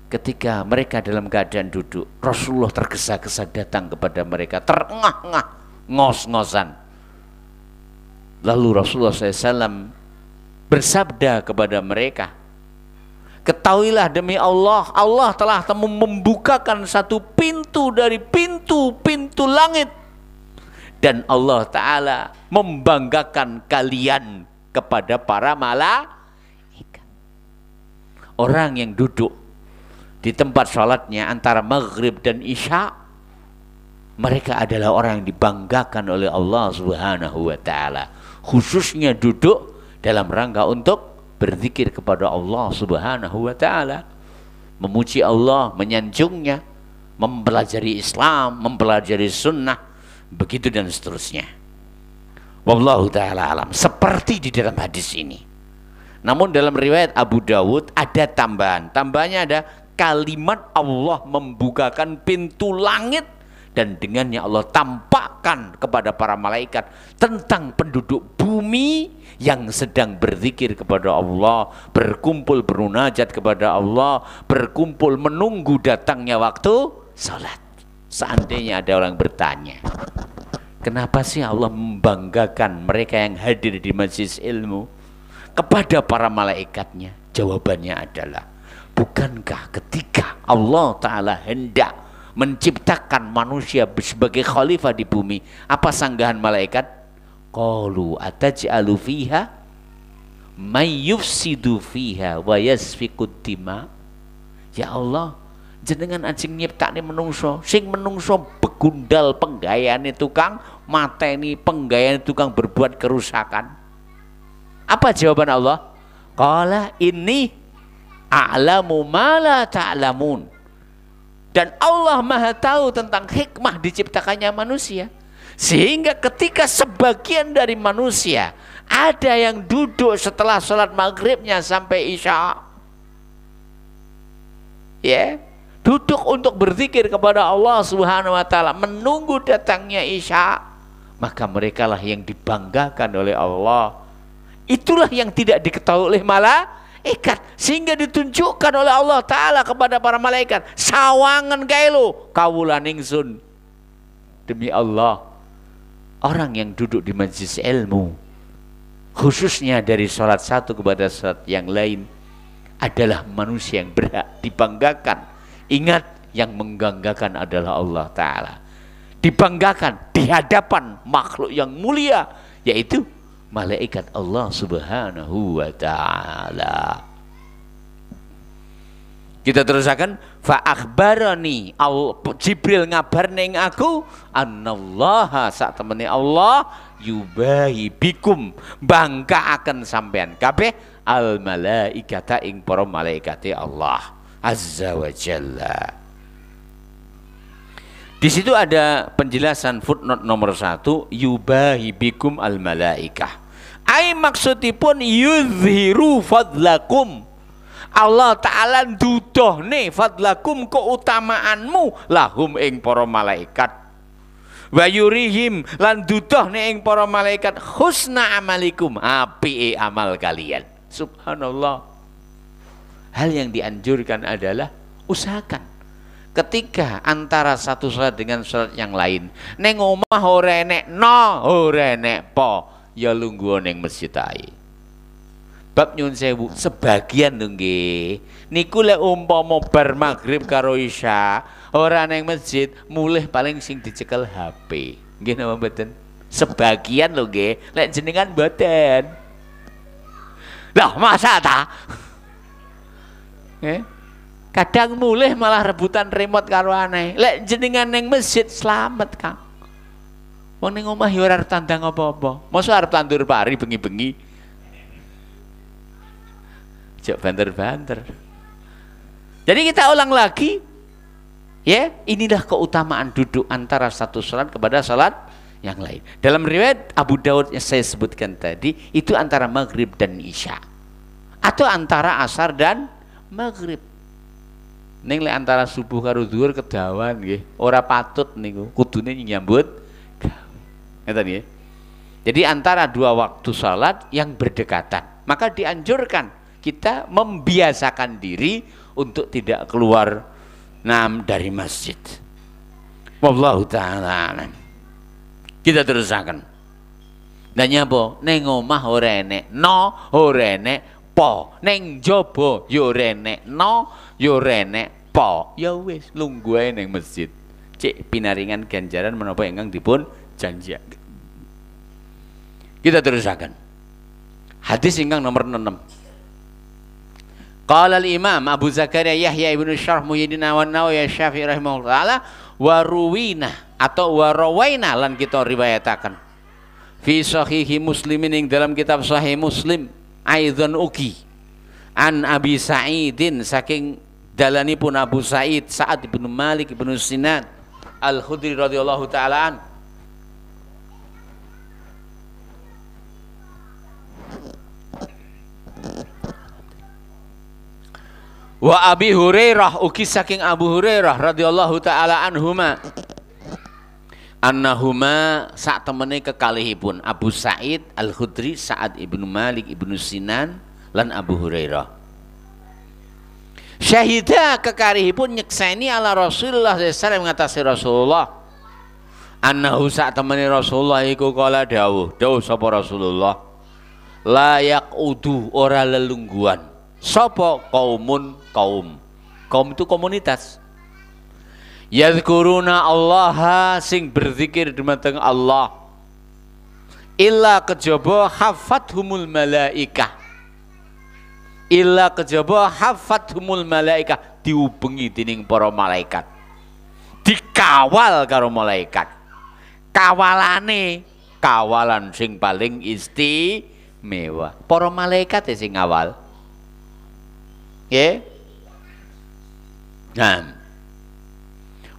Ketika mereka dalam keadaan duduk, Rasulullah tergesa-gesa datang kepada mereka, terengah-engah, ngos-ngosan. Lalu Rasulullah SAW bersabda kepada mereka, ketahuilah demi Allah, Allah telah membukakan satu pintu dari pintu-pintu langit, dan Allah Ta'ala membanggakan kalian kepada para malaikat. Orang yang duduk di tempat sholatnya antara maghrib dan isya, mereka adalah orang yang dibanggakan oleh Allah Subhanahu wa Ta'ala, khususnya duduk dalam rangka untuk berzikir kepada Allah Subhanahu wa Ta'ala, memuji Allah, menyanjungnya, mempelajari Islam, mempelajari sunnah, begitu dan seterusnya. Wallahu ta'ala alam. Seperti di dalam hadis ini. Namun dalam riwayat Abu Dawud ada tambahan. Tambahannya ada kalimat Allah membukakan pintu langit, dan dengannya Allah tampakkan kepada para malaikat tentang penduduk bumi yang sedang berzikir kepada Allah, berkumpul bermunajat kepada Allah, berkumpul menunggu datangnya waktu salat. Seandainya ada orang bertanya, kenapa sih Allah membanggakan mereka yang hadir di majelis ilmu kepada para malaikatnya? Jawabannya adalah, bukankah ketika Allah Ta'ala hendak menciptakan manusia sebagai khalifah di bumi, apa sanggahan malaikat? Qalu ataj'alu fiha may yufsidu fiha wa yasfikud dima. Ya Allah, jenengan ajeng nyiptakne menungso, sing menungso begundal penggayane tukang mateni, penggayane tukang berbuat kerusakan. Apa jawaban Allah? Qala inni a'lamu ma la ta'lamun. Dan Allah Maha tahu tentang hikmah diciptakannya manusia, sehingga ketika sebagian dari manusia ada yang duduk setelah sholat maghribnya sampai isya, ya, duduk untuk berzikir kepada Allah Subhanahu wa Ta'ala, menunggu datangnya isya, maka merekalah yang dibanggakan oleh Allah. Itulah yang tidak diketahui oleh malaikat, sehingga ditunjukkan oleh Allah Ta'ala kepada para malaikat, sawangan kailo kawula ningsun. Demi Allah, orang yang duduk di majelis ilmu, khususnya dari sholat satu kepada sholat yang lain, adalah manusia yang berhak dibanggakan. Ingat, yang membanggakan adalah Allah Ta'ala, dibanggakan di hadapan makhluk yang mulia, yaitu malaikat Allah Subhanahu wa Ta'ala. Kita terusakan, fa akhbarani, Jibril ngabarne ing aku, annallaha sak temene Allah yubahi bikum, bangka akan sampean kabeh al malaikata ing para malaikate Allah Azza wa Jalla. Di situ ada penjelasan footnote nomor 1, yubahi bikum al malaikah. Ai maksudipun yuzhiru fadlakum. Allah Ta'ala ndudohne fadlakum, keutamaanmu lahum ing para malaikat. Wa yurihim lan dudohne ing para malaikat husna amalikum, apike amal kalian. Subhanallah. Hal yang dianjurkan adalah usahakan ketika antara satu salat dengan salat yang lain, neng omah ora enek no, ora enek po, ya lungguh neng masjid ae. Bab nyun sewu sebagian lho nggih. Niku lek umpama bar maghrib karo isya ora neng masjid, mulih paling sing dicekel HP. Nggih napa mboten? Sebagian lho nggih, lek jenengan mboten. Lah masa ta? Kadang mulih malah rebutan remote karo aneh. Lek jenengan neng masjid selamat Kang. Wong ning omah ya ora arep tandang apa-apa. Mosok arep tandur pari bengi-bengi. Jok banter-banter. Jadi kita ulang lagi, ya, inilah keutamaan duduk antara satu salat kepada salat yang lain. Dalam riwayat Abu Daud yang saya sebutkan tadi, itu antara maghrib dan isya, atau antara asar dan maghrib. Ning lek antara subuh karo zuhur kedawan nggih, ora patut niku, kudune nyambut gawe. Ngeten nggih. Jadi antara dua waktu salat yang berdekatan, maka dianjurkan kita membiasakan diri untuk tidak keluar dari masjid. Wallahu taala. Kita terusakan. Dan nyapa ning omah ora enek no, ora enek po, ning jaba ya ora enek no, ya ora enek po. Ya wis lungguh ae ning masjid. Cek pinaringan ganjaran menapa ingkang dipun janjiaken. Kita terusakan. Hadis ingkang nomor 6. Qala al-Imam Abu Zakaria Yahya ibnu Syarh Muhyiddin An-Nawawi Syafi'i rahimahullah taala wa ruwina atau wa rawaina lan kita riwayataken fi sahihi Muslimin ing dalam kitab Sahih Muslim aidzan ugi an Abi Sa'idin saking dalanipun Abu Sa'id Sa'ad bin Malik bin Sinan Al-Khudri radhiyallahu taala an. Wa Abi Hurairah ugi saking Abu Hurairah radhiyallahu taala anhuma annahuma sak temene kekalihipun Abu Sa'id Al-Khudri Sa'ad ibnu Malik ibnu Sinan lan Abu Hurairah syahida kekarihipun nyekseni ala Rasulullah sallallahu alaihi wasallam ngatasi Rasulullah annahu sak temene Rasulullah iku kala dawuh sapa Rasulullah la yaqudu ora lelungguhan sapa kaum itu komunitas yadhkuruna Allah sing berzikir dumateng Allah illa kejaba hafathumul malaikah illa kejaba hafathumul malaikah diubengi dening para malaikat dikawal karo malaikat kawalan sing paling istimewa para malaikat sing ngawal ya. Nah,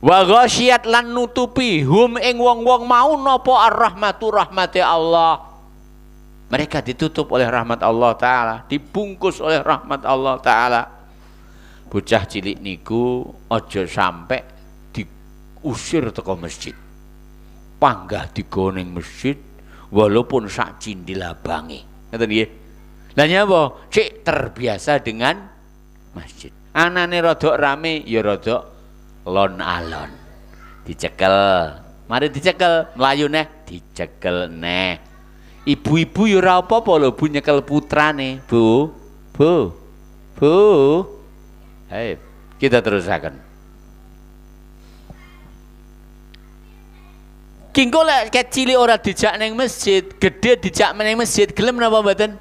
wa ghasyiyat lan nutupi hum ing wong-wong mau napa ar-rahmatu rahmati Allah. Mereka ditutup oleh rahmat Allah taala, dibungkus oleh rahmat Allah taala. Bocah cilik niku aja sampai diusir teko masjid. Panggah digoning masjid walaupun sak cindil abange. Ngoten nggih. Lah nyapa? Cek terbiasa dengan masjid. Anane rodok rame ya rodok lon alon dicekel, mari dicekel mlayu neh dicekel neh. Ibu-ibu ya ora apa-apa lho Bu nyekel putrane. Bu. Hai, kita terusaken. Kingko lek kecil ora dijak ning masjid, gede dijak ning masjid, gelem napa mboten?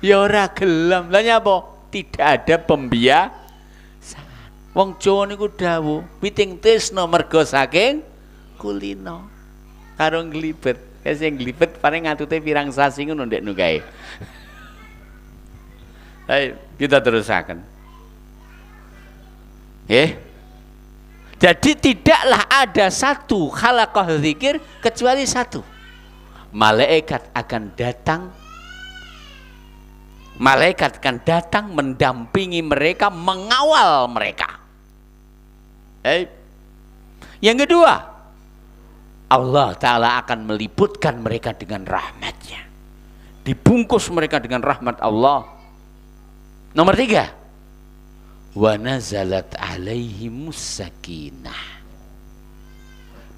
Ya ora gelem. Lah nyapa? Tidak ada pembiasaan. Wong Jawa niku dawuh, piting tresna merga saking kulino. Karo nglibet. Sing nglibet paling ngatute pirang sasi ngono ndekno kae. Ayo kita terusaken. Jadi tidaklah ada satu khalaqah zikir kecuali satu. Malaikat akan datang. Malaikat akan datang mendampingi mereka, mengawal mereka. Yang kedua, Allah Ta'ala akan meliputkan mereka dengan rahmatnya, dibungkus mereka dengan rahmat Allah. Nomor 3, wa nazalat alaihimus sakinah,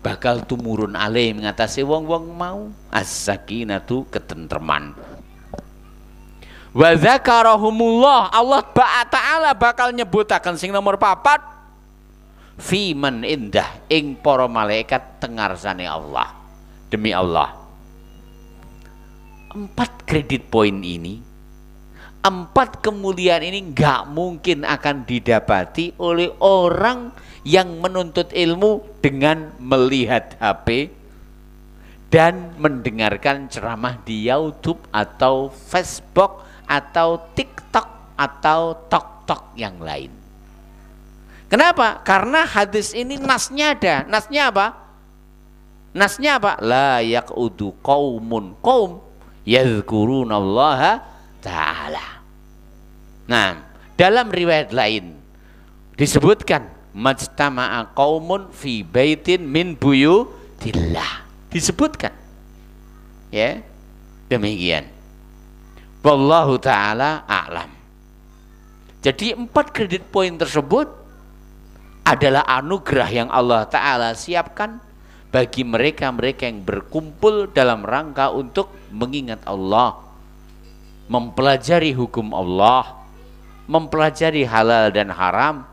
bakal tumurun alaih mengatasi wong-wong mau as-sakinatu, ketentreman. Wa dzakarahumullah, Allah Ta'ala bakal nyebutaken sing nomor 4 fiman indah, ing para malaikat tengarsane Allah. Demi Allah, 4 kredit poin ini, 4 kemuliaan ini nggak mungkin akan didapati oleh orang yang menuntut ilmu dengan melihat HP dan mendengarkan ceramah di YouTube atau Facebook atau TikTok atau Tok-Tok yang lain. Kenapa? Karena hadis ini nasnya ada. Nasnya apa? Nasnya apa? La yaqudu qaumun qaum yadhkurunallaha ta'ala. Nah, dalam riwayat lain disebutkan majtama'a qaumun fi baitin min buyutillah. Disebutkan. Ya. Demikian. Wallahu ta'ala a'lam. Jadi 4 kredit poin tersebut adalah anugerah yang Allah Ta'ala siapkan bagi mereka-mereka yang berkumpul dalam rangka untuk mengingat Allah, mempelajari hukum Allah, mempelajari halal dan haram,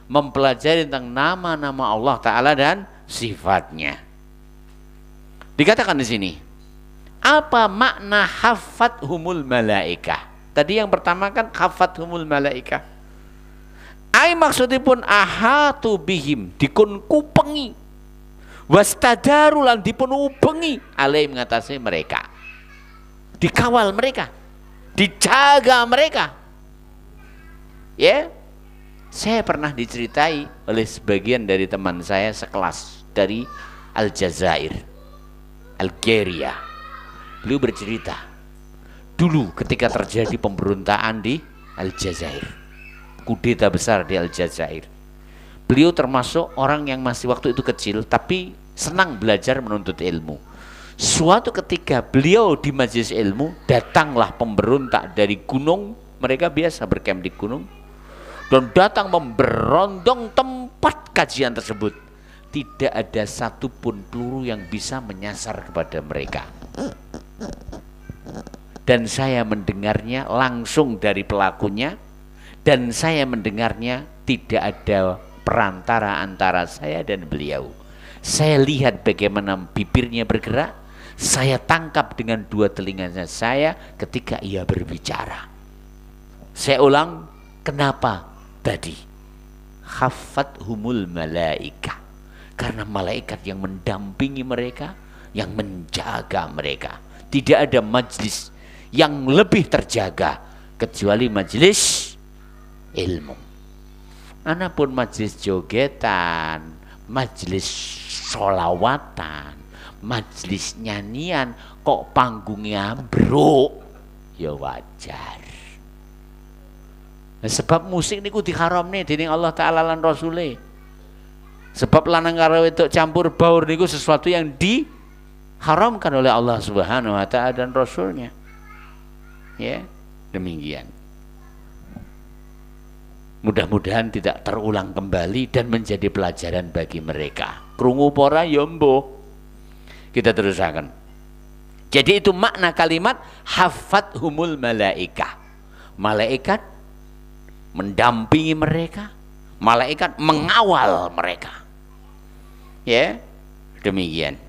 mempelajari tentang nama-nama Allah Ta'ala dan sifatnya. Dikatakan di sini, apa makna hafathumul malaikah? Tadi yang pertama kan hafathumul malaikah. Ai maksudipun ahatu bihim, dikun kupengi, wastadaru lan dipun ubengi alai mengatasi mereka, dikawal mereka, dijaga mereka. Ya, saya pernah diceritai oleh sebagian dari teman saya sekelas dari Aljazair, Algeria. Beliau bercerita dulu ketika terjadi pemberontakan di Aljazair, kudeta besar di Aljazair. Beliau termasuk orang yang masih waktu itu kecil tapi senang belajar menuntut ilmu. Suatu ketika beliau di majelis ilmu, datanglah pemberontak dari gunung. Mereka biasa berkem di gunung, dan datang memberondong tempat kajian tersebut. Tidak ada satupun peluru yang bisa menyasar kepada mereka. Dan saya mendengarnya langsung dari pelakunya, dan saya mendengarnya tidak ada perantara antara saya dan beliau. Saya lihat bagaimana bibirnya bergerak, saya tangkap dengan 2 telinganya saya ketika ia berbicara. Saya ulang, kenapa tadi? Hafathumul malaikah, karena malaikat yang mendampingi mereka, yang menjaga mereka. Tidak ada majlis yang lebih terjaga kecuali majlis ilmu. Anapun majlis jogetan, majlis solawatan, majlis nyanyian, kok panggungnya ambruk, ya wajar. Nah, sebab musik niku diharamne dening Allah Ta'ala lan Rasule. Sebab lanang karo wedok campur baur niku sesuatu yang diharamkan oleh Allah Subhanahu wa Ta'ala dan Rasulnya. Ya, demikian. Mudah-mudahan tidak terulang kembali dan menjadi pelajaran bagi mereka. Krungu pora yombo. Kita teruskan. Jadi itu makna kalimat hafathumul malaikah. Malaikat mendampingi mereka, malaikat mengawal mereka. Ya, demikian.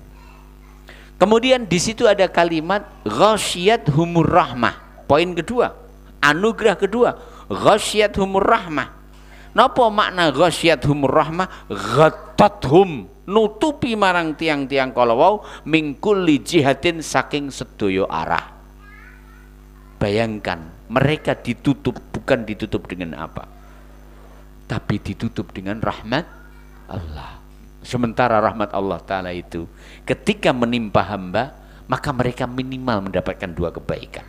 Kemudian di situ ada kalimat ghasyiyatuhumur rahmah. Poin kedua, anugerah kedua, ghasyiyatuhumur rahmah. Napa makna ghasyiyatuhumur rahmah? Ghattathum, nutupi marang tiang-tiang kala wau min kulli jihatin, saking sedaya arah. Bayangkan, mereka ditutup, bukan ditutup dengan apa, tapi ditutup dengan rahmat Allah. Sementara rahmat Allah Ta'ala itu ketika menimpa hamba, maka mereka minimal mendapatkan 2 kebaikan.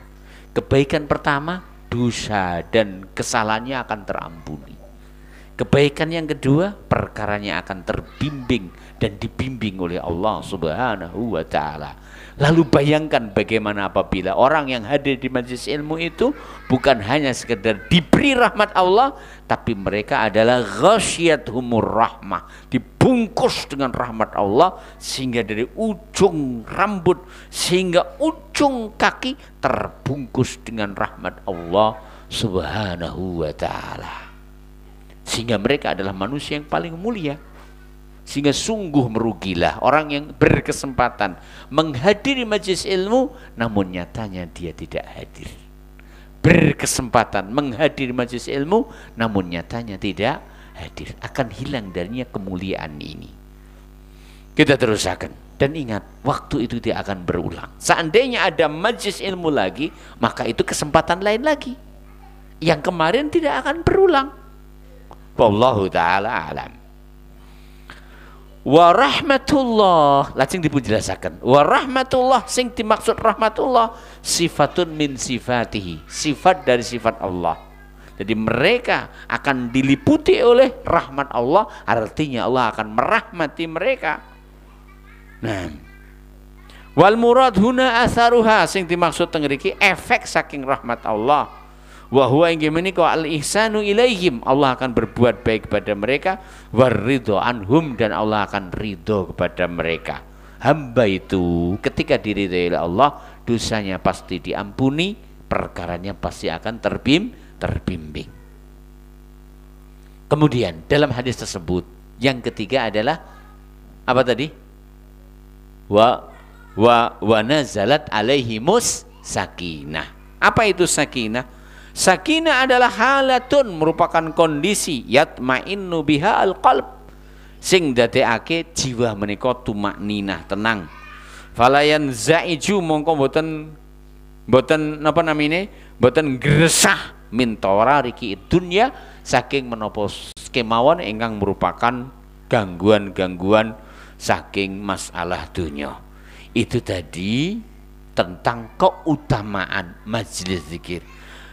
Kebaikan pertama, dosa dan kesalahannya akan terampuni. Kebaikan yang kedua, perkaranya akan terbimbing dan dibimbing oleh Allah Subhanahu wa Ta'ala. Lalu bayangkan bagaimana apabila orang yang hadir di majelis ilmu itu bukan hanya sekedar diberi rahmat Allah, tapi mereka adalah ghasyiyatuhumur rahmah, dibungkus dengan rahmat Allah, sehingga dari ujung rambut sehingga ujung kaki terbungkus dengan rahmat Allah Subhanahu wa Ta'ala. Sehingga mereka adalah manusia yang paling mulia. Sehingga sungguh merugilah orang yang berkesempatan menghadiri majelis ilmu namun nyatanya dia tidak hadir. Berkesempatan menghadiri majelis ilmu namun nyatanya tidak hadir. Akan hilang darinya kemuliaan ini. Kita teruskan. Dan ingat, waktu itu tidak akan berulang. Seandainya ada majelis ilmu lagi, maka itu kesempatan lain lagi. Yang kemarin tidak akan berulang. Wallahu ta'ala alam. Wa rahmatullah, lajeng dipun jelasaken. Wa rahmatullah sing dimaksud rahmatullah sifatun min sifatihi, sifat dari sifat Allah. Jadi mereka akan diliputi oleh rahmat Allah, artinya Allah akan merahmati mereka. Nah, wal murad huna atharuha sing dimaksud teng mriki efek saking rahmat Allah. Wa huwa inggih menika al ihsanu ilaihim, Allah akan berbuat baik kepada mereka, waridho anhum, dan Allah akan ridho kepada mereka. Hamba itu ketika diridhoi oleh Allah, dosanya pasti diampuni, perkaranya pasti akan terbimbing. Kemudian dalam hadis tersebut yang ketiga adalah apa tadi? Wa nazalat alaihimus sakinah. Apa itu sakinah? Sakinah adalah halatun, merupakan kondisi yatma'innu biha al-qalb, sing dadekake jiwa menika tumakninah, tenang. Falayan zaiju, mongko boten napa namine, boten gresah min tawariki dunya, saking menapa kemawon ingkang merupakan gangguan-gangguan saking masalah dunya. Itu tadi tentang keutamaan majelis zikir.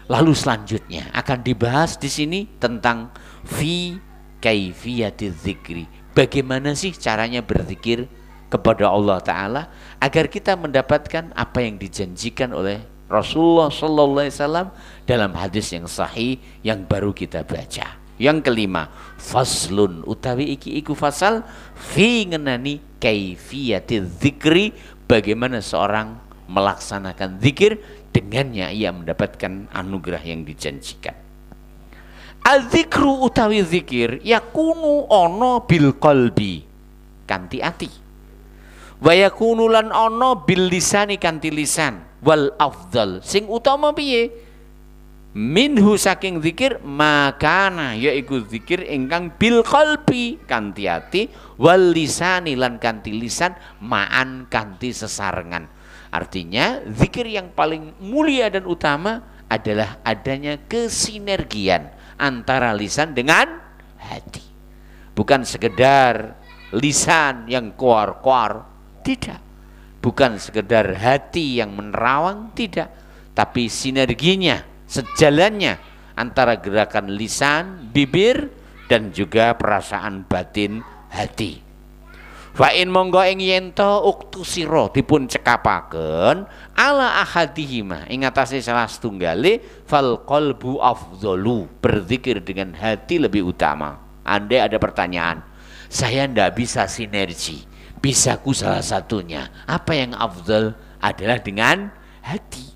Lalu selanjutnya akan dibahas di sini tentang fi kaifiyatiz zikri. Bagaimana sih caranya berzikir kepada Allah Ta'ala agar kita mendapatkan apa yang dijanjikan oleh Rasulullah Sallallahu Alaihi Wasallam dalam hadis yang sahih yang baru kita baca. Yang kelima, faslun utawi iki iku fasal fi ngenani kaifiyatiz zikri, bagaimana seorang melaksanakan zikir, dengannya ia mendapatkan anugerah yang dijanjikan. Az-zikru utawi zikir yakunu ono bil qalbi, kanthi ati. Wa yakunu lan ono bil lisani, kanthi lisan. Wal afdal sing utama piye? Minhu saking zikir makana, yaiku zikir ingkang bil qalbi, kanthi ati, wal lisani lan kanthi lisan, ma'an kanthi sesarengan. Artinya zikir yang paling mulia dan utama adalah adanya kesinergian antara lisan dengan hati. Bukan sekedar lisan yang koar-koar, tidak. Bukan sekedar hati yang menerawang, tidak. Tapi sinerginya, sejalannya antara gerakan lisan, bibir, dan juga perasaan batin hati. Fa in monggo ing yento uktusiro dipun cekapaken ala ahadihima ing atase salah setunggale, fal qalbu afdhalu, berzikir dengan hati lebih utama. Andai ada pertanyaan, saya ndak bisa sinergi, bisaku salah satunya, apa yang afdal? Adalah dengan hati,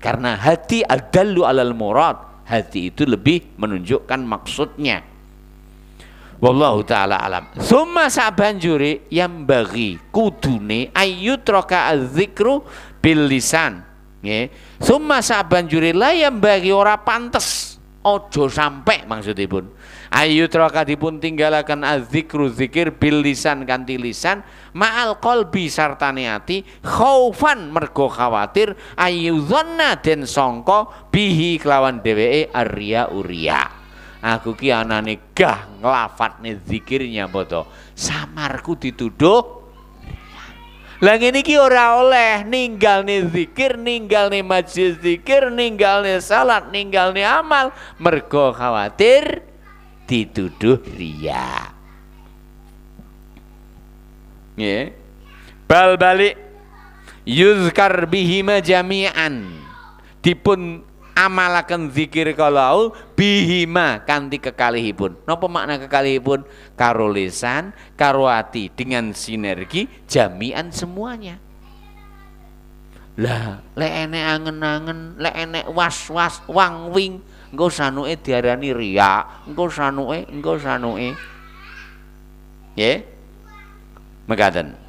karena hati adallu alal murad, hati itu lebih menunjukkan maksudnya. Wallahu ta'ala alam. Summa sabanjuri yang bagi kudune ayyutraka az-zikru bil lisan. Summa sabanjuri la yang bagi ora pantes, ojo sampai maksudipun ayyutraka dipun tinggalaken az-zikru zikir bil lisan kanthi lisan, ma'al qalbi sartane ati, khaufan mergo khawatir, ayyudzanna den sangka bihi kelawan dheweke arya uria. Aku ki anane gah nglafatne zikirnya boto, samarku dituduh. Lah ngene iki ora oleh ninggalne zikir, ninggalne majelis zikir, ninggalne salat, ninggalne amal mergo khawatir dituduh riya. Nggih. Bal balik yuzkar bihima jami'an, dipun amalaken zikir kalau bihima kanthi kekalihipun. Napa makna kekalihipun? Karo lisan, karo ati dengan sinergi jami'an semuanya. Lah lek enek angen-angen, lek enek was-was wang-wing, engko sanuke diarani riya, engko sanuke. Nggih. Mekaten.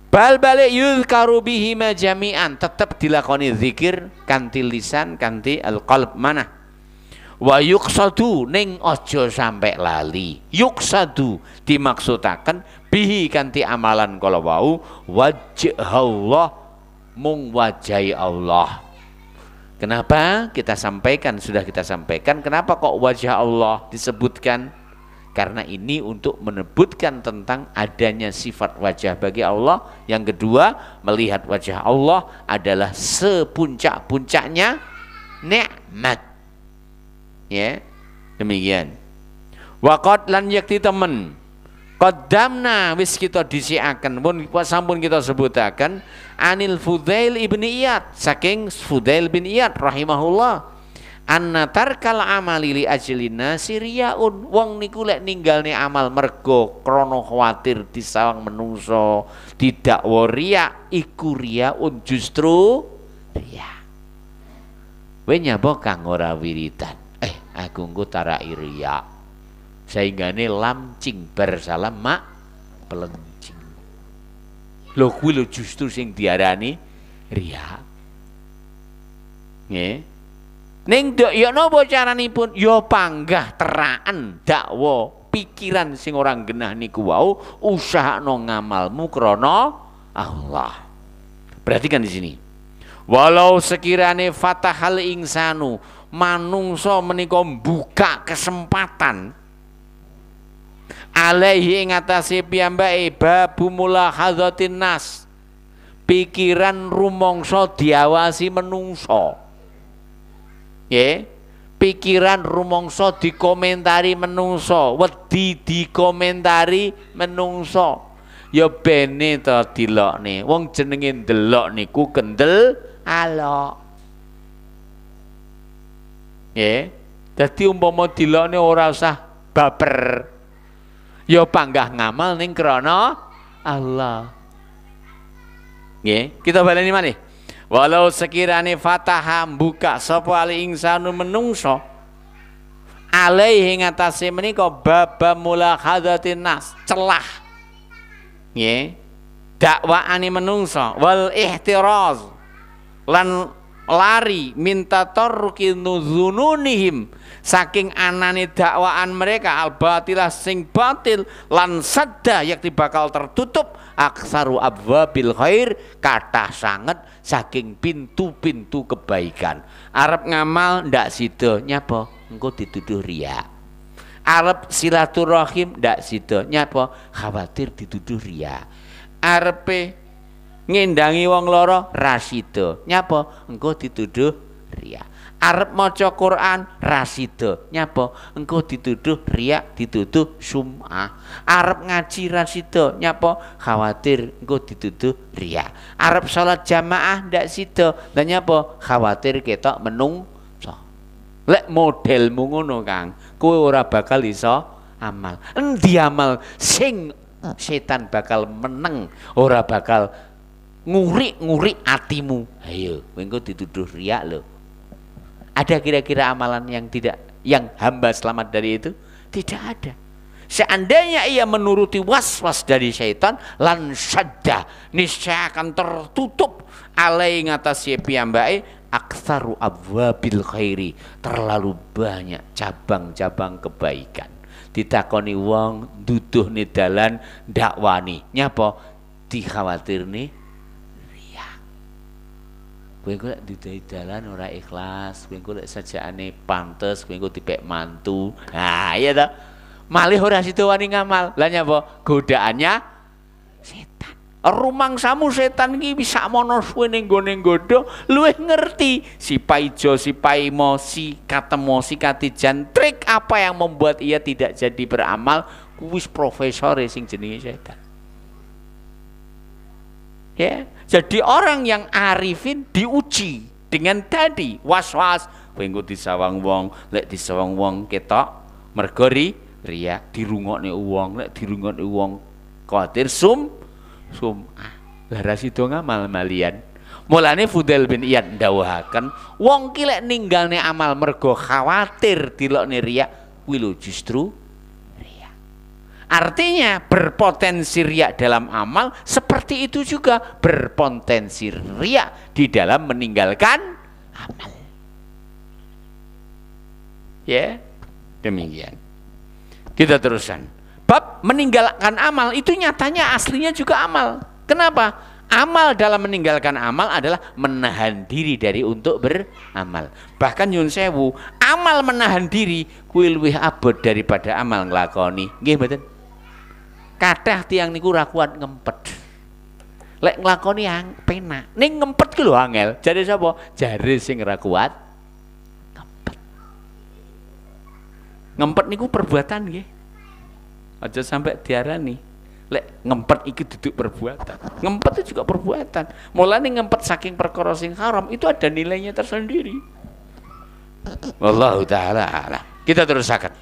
Bal balik yuzkaru bihima jami'an, tetap dilakoni zikir kanthi lisan kanthi alqalb mana. Wa yuqsadu ning aja sampai lali. Yuqsadu dimaksudaken bihi kanthi amalan kala wau wajhallah mung wajahi Allah. Kenapa kita sampaikan, sudah kita sampaikan kenapa kok wajah Allah disebutkan? Karena ini untuk menyebutkan tentang adanya sifat wajah bagi Allah. Yang kedua, melihat wajah Allah adalah sepuncak-puncaknya nikmat. Ya, demikian. Waqad lan yakti temen qaddamna wis kita disiaken pun sampun kita sebutaken anil Fudail ibni Iyad, saking Fudail bin Iyad rahimahullah, anna tarkal amali li ajlina siriyaun, wong niku lek ninggalne amal mergo krana khawatir disawang menungso didakwa riya, iku riyaun justru riya. Kowe nyapa kang ora wiridan, aku engko tarai riya, saingane lamcing bar salam mak pelencing. Lho kuwi lho justru sing diarani riya. Nggih. Ning nduk ya napa caranipun? Ya panggah teraan dakwa pikiran sing orang genah niku wau, usahakno ngamalmu krana Allah. Perhatikan di sini. Walau sekirane fatahal insanu, manungsa menika buka kesempatan alaihi ing atase piyambake babu mulahadzatin nas, pikiran rumangsa diawasi menungsa. Ya, pikiran rumangsa dikomentari menungso, wedi dikomentari menungso. Ya bene to dilokne. Wong jenenge ndelok niku kendel alok. Ya, dadi umpama dilokne ora usah baper. Ya panggah ngamal ning krana Allah. Nggih, kita baleni malih. Walau sekirane fataha buka sapa ali insanu menungso alaihi ngatasi menika baba mulahadatin nas, celah nggih dakwaane menungso wal ihtiraz lan lari minta tarki nuzununihim saking anane dakwaan mereka al batilah sing batil lan sadda yakti bakal tertutup aksaru abwabil khair kathah sanget saking pintu-pintu kebaikan. Arep ngamal ndak sida nyapa engko dituduh riya. Arep silaturahim ndak sida nyapa khawatir dituduh riya. Arepe ngendangi wong loro ra sida nyapa engko dituduh riya. Arep maca Quran ra sida nyapa engko dituduh riya, dituduh sum'ah. Arep ngaji ra sida nyapa khawatir engko dituduh riya. Arep salat jamaah ndak sida lha nyapa khawatir ketok menungso. Lek modelmu ngono Kang, kowe ora bakal iso amal. Endi amal sing setan bakal meneng, ora bakal ngurik-ngurik atimu. Ayo, kowe engko dituduh riya lho. Ada kira-kira amalan yang hamba selamat dari itu? Tidak ada. Seandainya ia menuruti was-was dari syaitan, lan syadda, niscaya akan tertutup alai ngatasi piyambake aktsaru abwabil khairi, terlalu banyak cabang-cabang kebaikan. Ditakoni wong duduhne dalan dakwani, nyapa dikhawatirne kowe engko lek didahi dalan ora ikhlas, kowe engko lek sajakane pantes, kowe engko dipek mantu. Nah, iya ta. Malih ora sido wani ngamal. Lah nyapa? Godaannya setan. Rumangsamu setan iki bisa mono suwe ning gone nggodho, luwih ngerti si paijo, si paimo, si katemo, si katijan, trik apa yang membuat ia tidak jadi beramal, kuwis profesor sing jenenge setan. Ya, jadi orang yang arifin diuji dengan tadi was-was, kowe engko disawang wong, lek disawang wong ketok mergo riya, dirungokne wong, lek dirungokne wong kuwatir lah rasido ngamal malian. Mulane Fudail bin Iyad ndawuhaken, wong ki lek ninggalne amal mergo khawatir dilokne riya, kuwi lho justru riya. Artinya berpotensi riya dalam amal seperti itu juga berpotensi riya di dalam meninggalkan amal. Ya, demikian. Kita teruskan. Bab meninggalkan amal itu nyatanya aslinya juga amal. Kenapa? Amal dalam meninggalkan amal adalah menahan diri dari untuk beramal. Bahkan nyun sewu, amal menahan diri kuwi luwih abot daripada amal nglakoni. Nggih mboten? Kathah tiyang niku ra kuat ngempet. Lek nglakoni penak, ning ngempet ki lho angel. Jare sapa? Jare sing ra kuat ngempet. Ngempet niku perbuatan nggih. Aja sampai diarani lek ngempet iki duduk perbuatan. Ngempet itu juga perbuatan. Mulane ngempet saking perkara sing haram itu ada nilainya tersendiri. Wallahu taala a'lam. Kita terusakan.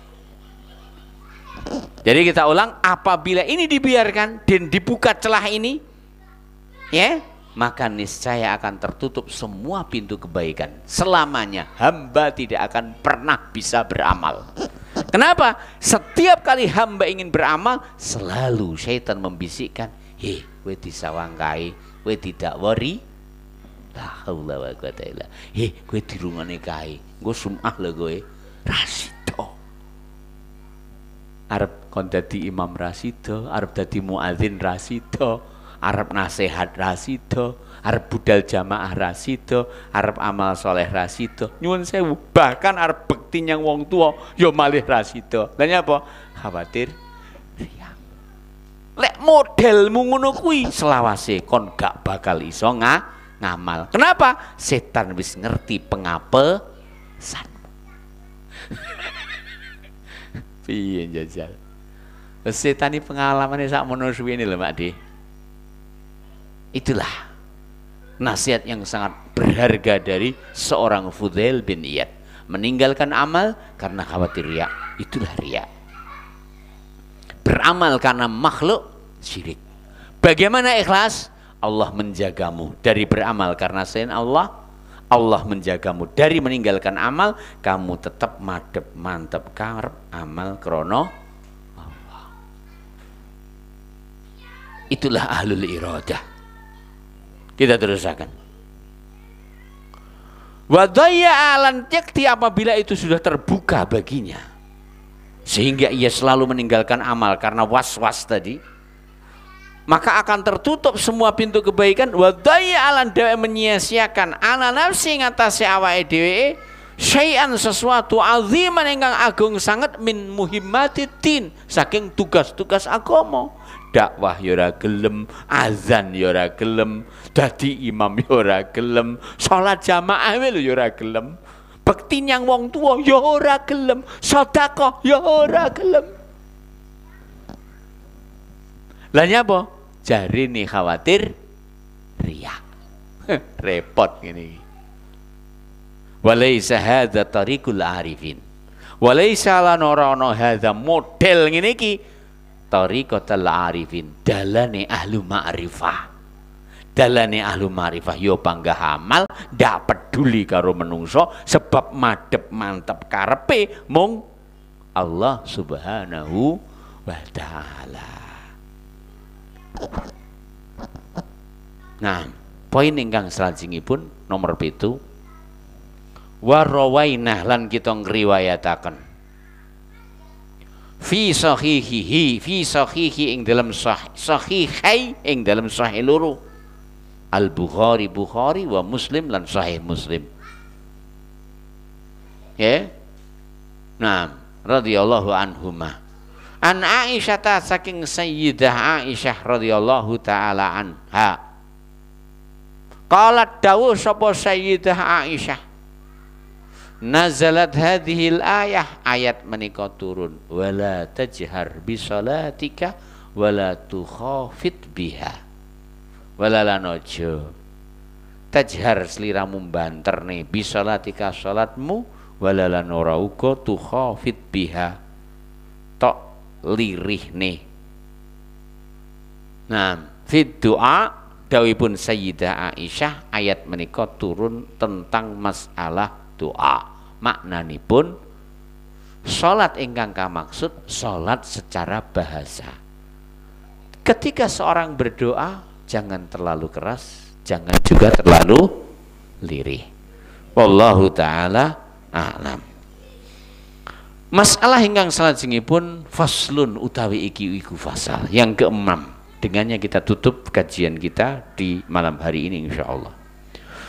Jadi kita ulang, apabila ini dibiarkan dan dibuka celah ini, ya, maka niscaya akan tertutup semua pintu kebaikan. Selamanya hamba tidak akan pernah bisa beramal. Kenapa? Setiap kali hamba ingin beramal, selalu syaitan membisikkan, "Hei, kowe disawangkai, kowe tidak worry." La haula wa quwata illa. "Hei, kowe dirungane kae, engko sumah lho kowe." Rasido. Arep kon dadi imam rasido, arep dadi muadzin rasido, arep nasihat rasido, arep budal jamaah rasido, arep amal soleh rasido, nyuwun sewu, bahkan arep bekti nyang wong tua yo malih rasido. Lah nyapa? Khawatir riya. Lek modelmu ngono kuwi selawase kon gak bakal iso ngamal. Kenapa? Setan wis ngerti pengapesan. Piye jajal? Setan iki pengalamane sak mono suwene lho Mak De. Itulah nasihat yang sangat berharga dari seorang Fudail bin Iyad. Meninggalkan amal karena khawatir riya, itulah riya. Beramal karena makhluk, syirik. Bagaimana ikhlas? Allah menjagamu dari beramal karena selain Allah. Allah menjagamu dari meninggalkan amal, kamu tetap madep mantep karep amal krono Allah. Itulah ahlul iradah. Kita teruskan. Wadaya alan yakti, apabila itu sudah terbuka baginya, sehingga ia selalu meninggalkan amal karena was-was tadi, maka akan tertutup semua pintu kebaikan. Wadaya alan dewe menyia-siakan ala nafsi ngatasi awake dewe syai'an sesuatu aziman ingkang agung sangat min muhimmatiddin, saking tugas-tugas agama. Dakwah ya ora gelem, azan ya ora gelem, dadi imam ya ora gelem, salat jamaah lho ya ora gelem, bekti nyang wong tuwa ya ora gelem, sedekah ya ora gelem. Lah nyapa? Jarine khawatir riya. Repot ngene. Walaisa hadza tariqul arifin. Walaisa lan ora ana hadza model ngene iki tariqatul arifin, dalane ahlu ma'rifah. Dalane ahlu ma'rifah yo panggah amal, ndak peduli karo menungso, sebab madhep mantep karepe mung Allah Subhanahu wa taala. Nah, poin ingkang salajengipun nomor 7, warawainah lan kita ngriwayataken fi sahihi ing dalam sahihai ing dalam sahih loro al Bukhari wa Muslim lan sahih Muslim. Ya. Nah, radhiyallahu anhumah. An Aisyah saking Sayyidah Aisyah radhiyallahu taala anha. Qalat dawuh sapa Sayyidah Aisyah. Nazalat hadhil ayah, ayat menika turun, wala tajhar bi salatika wala tukhafit biha. Wala lanojo tajhar sliramu banterne bi salatika salatmu wala lan ora uga tukhafit biha tok lirihne. Nah, fid doa dawuhipun Sayyidah Aisyah, ayat menika turun tentang masalah doa. Maknanipun salat ingkang kamaksud salat secara bahasa. Ketika seorang berdoa jangan terlalu keras, jangan juga terlalu lirih. Wallahu taala a'lam. Masalah ingkang salajengipun faslun utawi iki iku fasal yang keenam. Dengannya kita tutup kajian kita di malam hari ini insyaallah.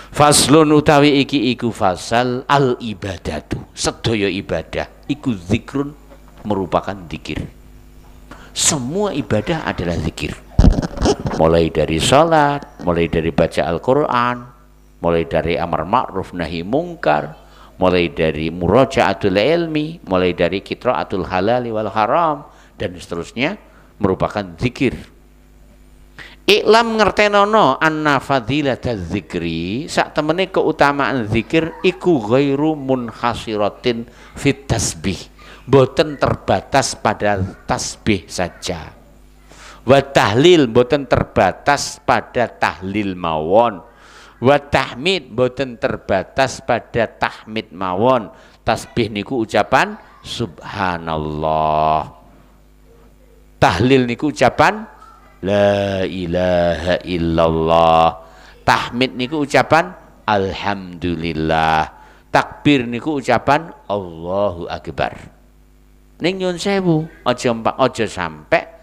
Faslun utawi iki iku fasal al ibadatu. Sedaya ibadah iku zikrun, merupakan zikir. Semua ibadah adalah zikir. Mulai dari salat, mulai dari baca Al-Qur'an, mulai dari amar ma'ruf nahi mungkar, mulai dari muraja'atul ilmi, mulai dari qiraatul halali wal haram dan seterusnya merupakan zikir. Iklam ngertenono anna fadilataz zikri, sak temene keutamaan zikir iku ghairu munhasiratin fit tasbih, boten terbatas pada tasbih saja. Wa tahlil boten terbatas pada tahlil mawon. Wa tahmid boten terbatas pada tahmid mawon. Tasbih niku ucapan subhanallah. Tahlil niku ucapan la ilaha illallah. Tahmid niku ucapan alhamdulillah. Takbir niku ucapan Allahu akbar. Ning nyun sewu, aja sampai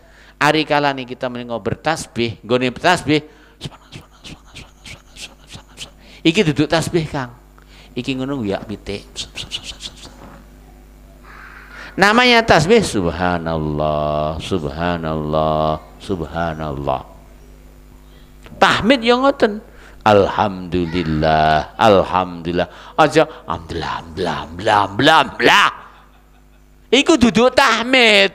ari kalane kita menika bertasbih, nggone bertasbih iki duduk tasbih Kang. Iki ngono ya pitik. Namanya tasbih subhanallah, subhanallah, subhanallah. Tahmid yang ngoten. Alhamdulillah, alhamdulillah. Aja alhamdulillah, blam blam blam. Iku duduk tahmid.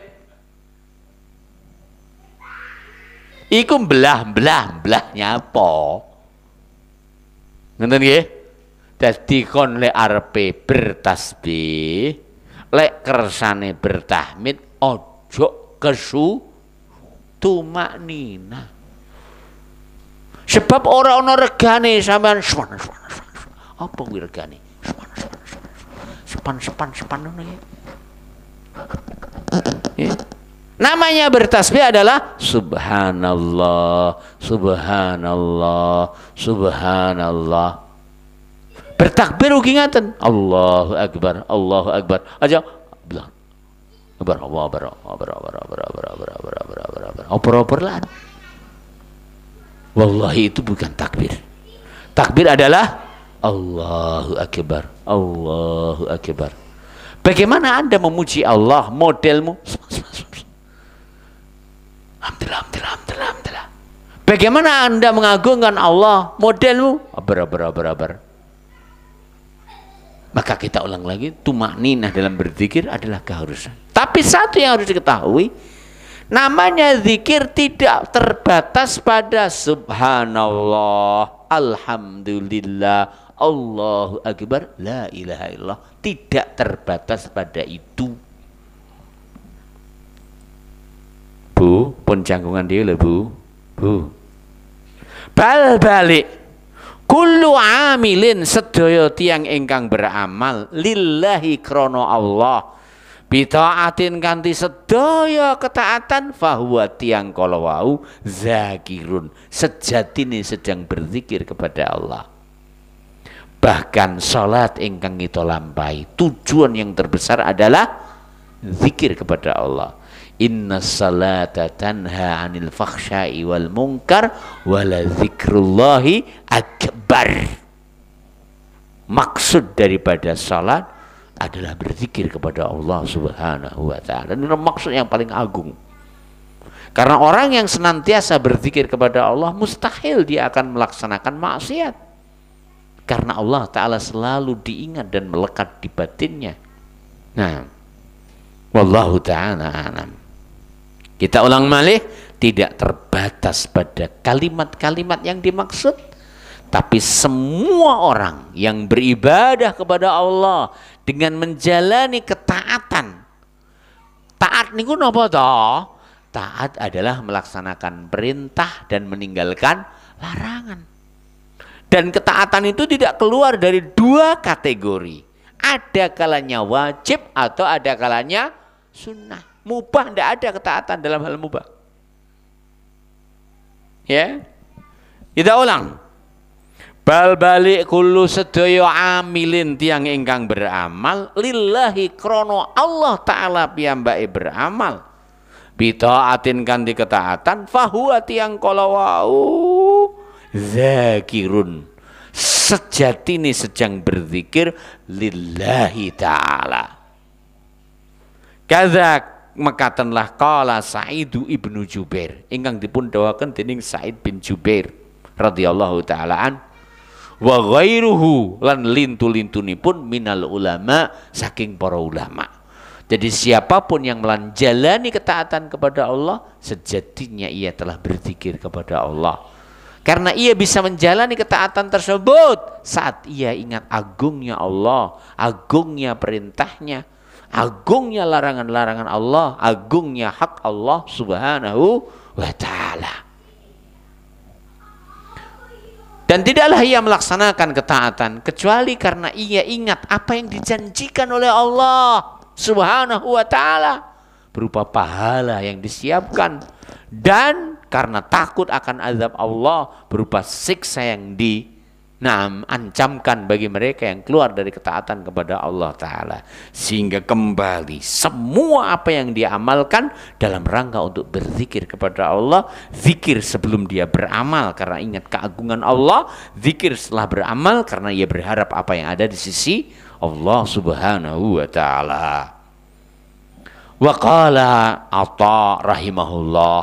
Iku belah nyapa. Ngoten nggih? Dadi kon lek arepe bertasbih, lek kersane bertahmid, ojo kesu tumaknina. Sebab ora ana regane sampean apa kuwi regane? Sepan ngono ya. Namanya bertasbih adalah subhanallah, subhanallah, subhanallah. Bertakbir ugi ngaten, Allahu akbar, Allahu akbar. Aja bilang oper lan. Wallahi itu bukan takbir. Takbir adalah Allahu akbar, Allahu akbar. Bagaimana Anda memuji Allah? Modelmu alhamdulillah. Bagaimana Anda mengagungkan Allah? Modelmu ber. Maka kita ulang lagi, tumakninah dalam berzikir adalah keharusan. Tapi satu yang harus diketahui, namanya zikir tidak terbatas pada subhanallah, alhamdulillah, Allahu akbar, la ilaha illallah. Tidak terbatas pada itu. Bu, pun jangkungan dia lah bu. Balik. Kullu amilin sedaya tiyang ingkang beramal lillahi krono Allah. Bitaatin kanthi sedaya ketaatan fahuwa tiyang kala wau zakirun, sejatine sedang berzikir kepada Allah. Bahkan salat ingkang kita lampahi, tujuan yang terbesar adalah zikir kepada Allah. Inna salata tanha anil fakhsya'i wal munkar wala zikrullahi akbar. Maksud daripada salat adalah berzikir kepada Allah Subhanahu wa taala. Ini maksud yang paling agung. Karena orang yang senantiasa berzikir kepada Allah, mustahil dia akan melaksanakan maksiat. Karena Allah Ta'ala selalu diingat dan melekat di batinnya. Nah, wallahu ta'ala a'lam. Kita ulang malih, tidak terbatas pada kalimat-kalimat yang dimaksud, tapi semua orang yang beribadah kepada Allah dengan menjalani ketaatan. Taat niku napa toh? Taat adalah melaksanakan perintah dan meninggalkan larangan. Dan ketaatan itu tidak keluar dari dua kategori. Ada kalanya wajib atau ada kalanya sunnah. Mubah, tidak ada ketaatan dalam hal mubah. Ya, kita ulang. Bal balik kullu sedaya amilin tiang ingkang beramal lillahi krono Allah Ta'ala piyambake beramal. Bitaatin kanthi ketaatan fahuwa tiang kolawau zakirun sejatine sedang berzikir lillahi ta'ala. Kadzak mekatenlah qala Sa'idu ibnu Jubair ingkang dipun dawaken dening Sa'id bin Jubair radhiyallahu taala an wa ghairuhu lan lintu-lintunipun minal ulama saking para ulama. Jadi siapapun yang menjalani ketaatan kepada Allah, sejatinya ia telah berzikir kepada Allah. Karena ia bisa menjalani ketaatan tersebut saat ia ingat agungnya Allah, agungnya perintahnya, agungnya larangan-larangan Allah, agungnya hak Allah Subhanahu wa ta'ala. Dan tidaklah ia melaksanakan ketaatan kecuali karena ia ingat apa yang dijanjikan oleh Allah Subhanahu wa ta'ala berupa pahala yang disiapkan, dan karena takut akan azab Allah berupa siksa yang ancamkan bagi mereka yang keluar dari ketaatan kepada Allah Ta'ala. Sehingga kembali semua apa yang dia amalkan dalam rangka untuk berzikir kepada Allah. Zikir sebelum dia beramal karena ingat keagungan Allah, zikir setelah beramal karena ia berharap apa yang ada di sisi Allah Subhanahu wa ta'ala. Wa qala Atha rahimahullah,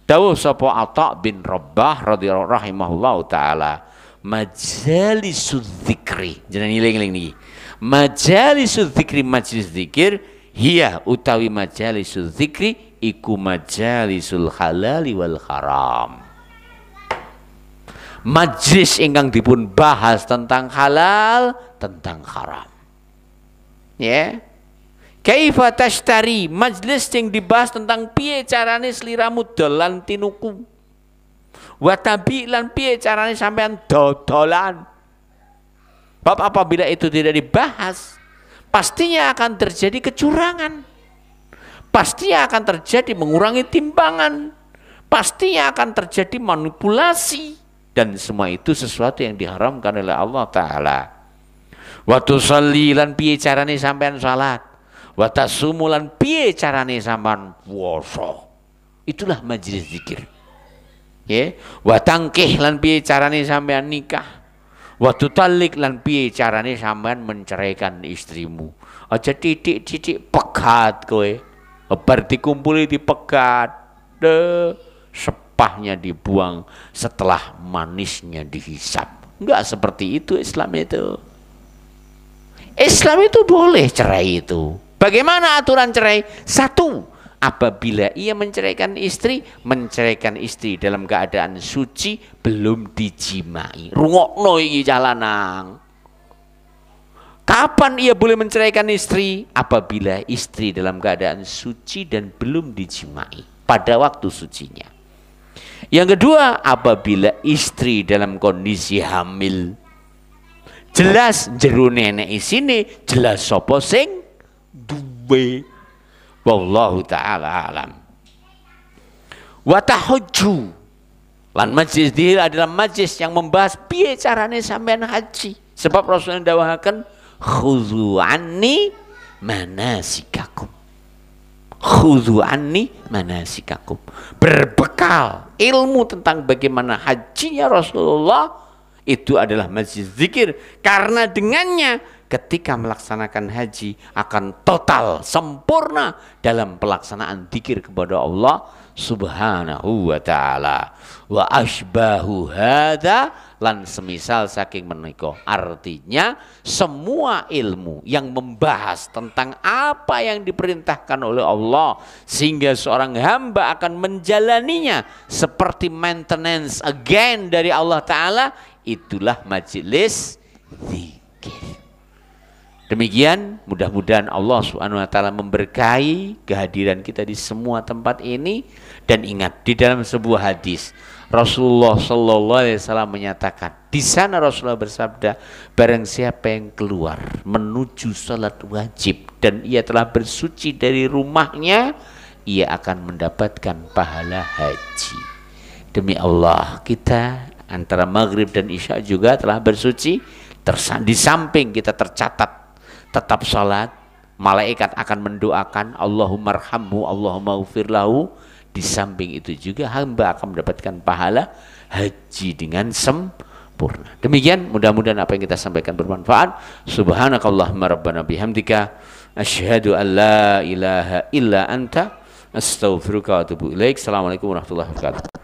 dawuh sapa Atha bin Rabbah radhiyallahu rahimahullahu taala, majalisudz dzikri, jenengan eling-eling niki. Majalisudz dzikri, majelis zikir, hiya utawi majalisudz dzikri iku majalisul halali wal haram. Majlis ingkang dipun bahas tentang halal, tentang haram. Ya. Kaifa tashtari, majlis yang dibahas tentang piye carane sliramu dolan tinuku. Wa tabi lan piye carane sampean dodolan. Bab apabila itu tidak dibahas, pastinya akan terjadi kecurangan. Pastinya akan terjadi mengurangi timbangan. Pastinya akan terjadi manipulasi. Dan semua itu sesuatu yang diharamkan oleh Allah Ta'ala. Wa tusalli lan piye carane sampean salat. Wa tasumu lan piye carane sampean puasa. Itulah majelis zikir. Ya, wa tangkih lan piye carane sampean nikah. Wa tutallik lan piye carane sampean menceraikan istrimu. Aja titik-titik pegat kowe. Bar dikumpuli dipegat. Sepahnya dibuang setelah manisnya dihisap. Enggak seperti itu Islam itu. Islam itu boleh cerai itu. Bagaimana aturan cerai? Satu, apabila ia menceraikan istri dalam keadaan suci belum dijimai. Rungokno iki jalanang. Kapan ia boleh menceraikan istri? Apabila istri dalam keadaan suci dan belum dijimai pada waktu sucinya. Yang kedua, apabila istri dalam kondisi hamil. Jelas jero nenek isine, jelas sapa sing duwe. Wallahu ta'ala alam. Wa tahujju, lan majlis dihil adalah majlis yang membahas piye carane sampean haji. Sebab Rasulullah dawuhaken khudzu anni manasikakum. Khudzu anni manasikakum. Berbekal ilmu tentang bagaimana hajinya Rasulullah, itu adalah majlis zikir, karena dengannya ketika melaksanakan haji akan total sempurna dalam pelaksanaan dzikir kepada Allah Subhanahu wa ta'ala. Wa asbahu hadza lan semisal saking menika. Artinya semua ilmu yang membahas tentang apa yang diperintahkan oleh Allah sehingga seorang hamba akan menjalaninya seperti maintenance again dari Allah Ta'ala, itulah majelis zikir. Demikian, mudah-mudahan Allah Subhanahu wa taala memberkahi kehadiran kita di semua tempat ini. Dan ingat, di dalam sebuah hadis Rasulullah sallallahu alaihi wasallam menyatakan, di sana Rasulullah bersabda, barang siapa yang keluar menuju salat wajib dan ia telah bersuci dari rumahnya, ia akan mendapatkan pahala haji. Demi Allah, kita antara maghrib dan isya juga telah bersuci. Di samping kita tercatat tetap salat, malaikat akan mendoakan Allahumma arhamhu, Allahumma ghfir lahu. Di samping itu juga hamba akan mendapatkan pahala haji dengan sempurna. Demikian, mudah-mudahan apa yang kita sampaikan bermanfaat. Subhanakallahumma rabbana bihamdika asyhadu an la ilaha illa anta astaghfiruka wa atubu ilaik. Assalamualaikum warahmatullahi wabarakatuh.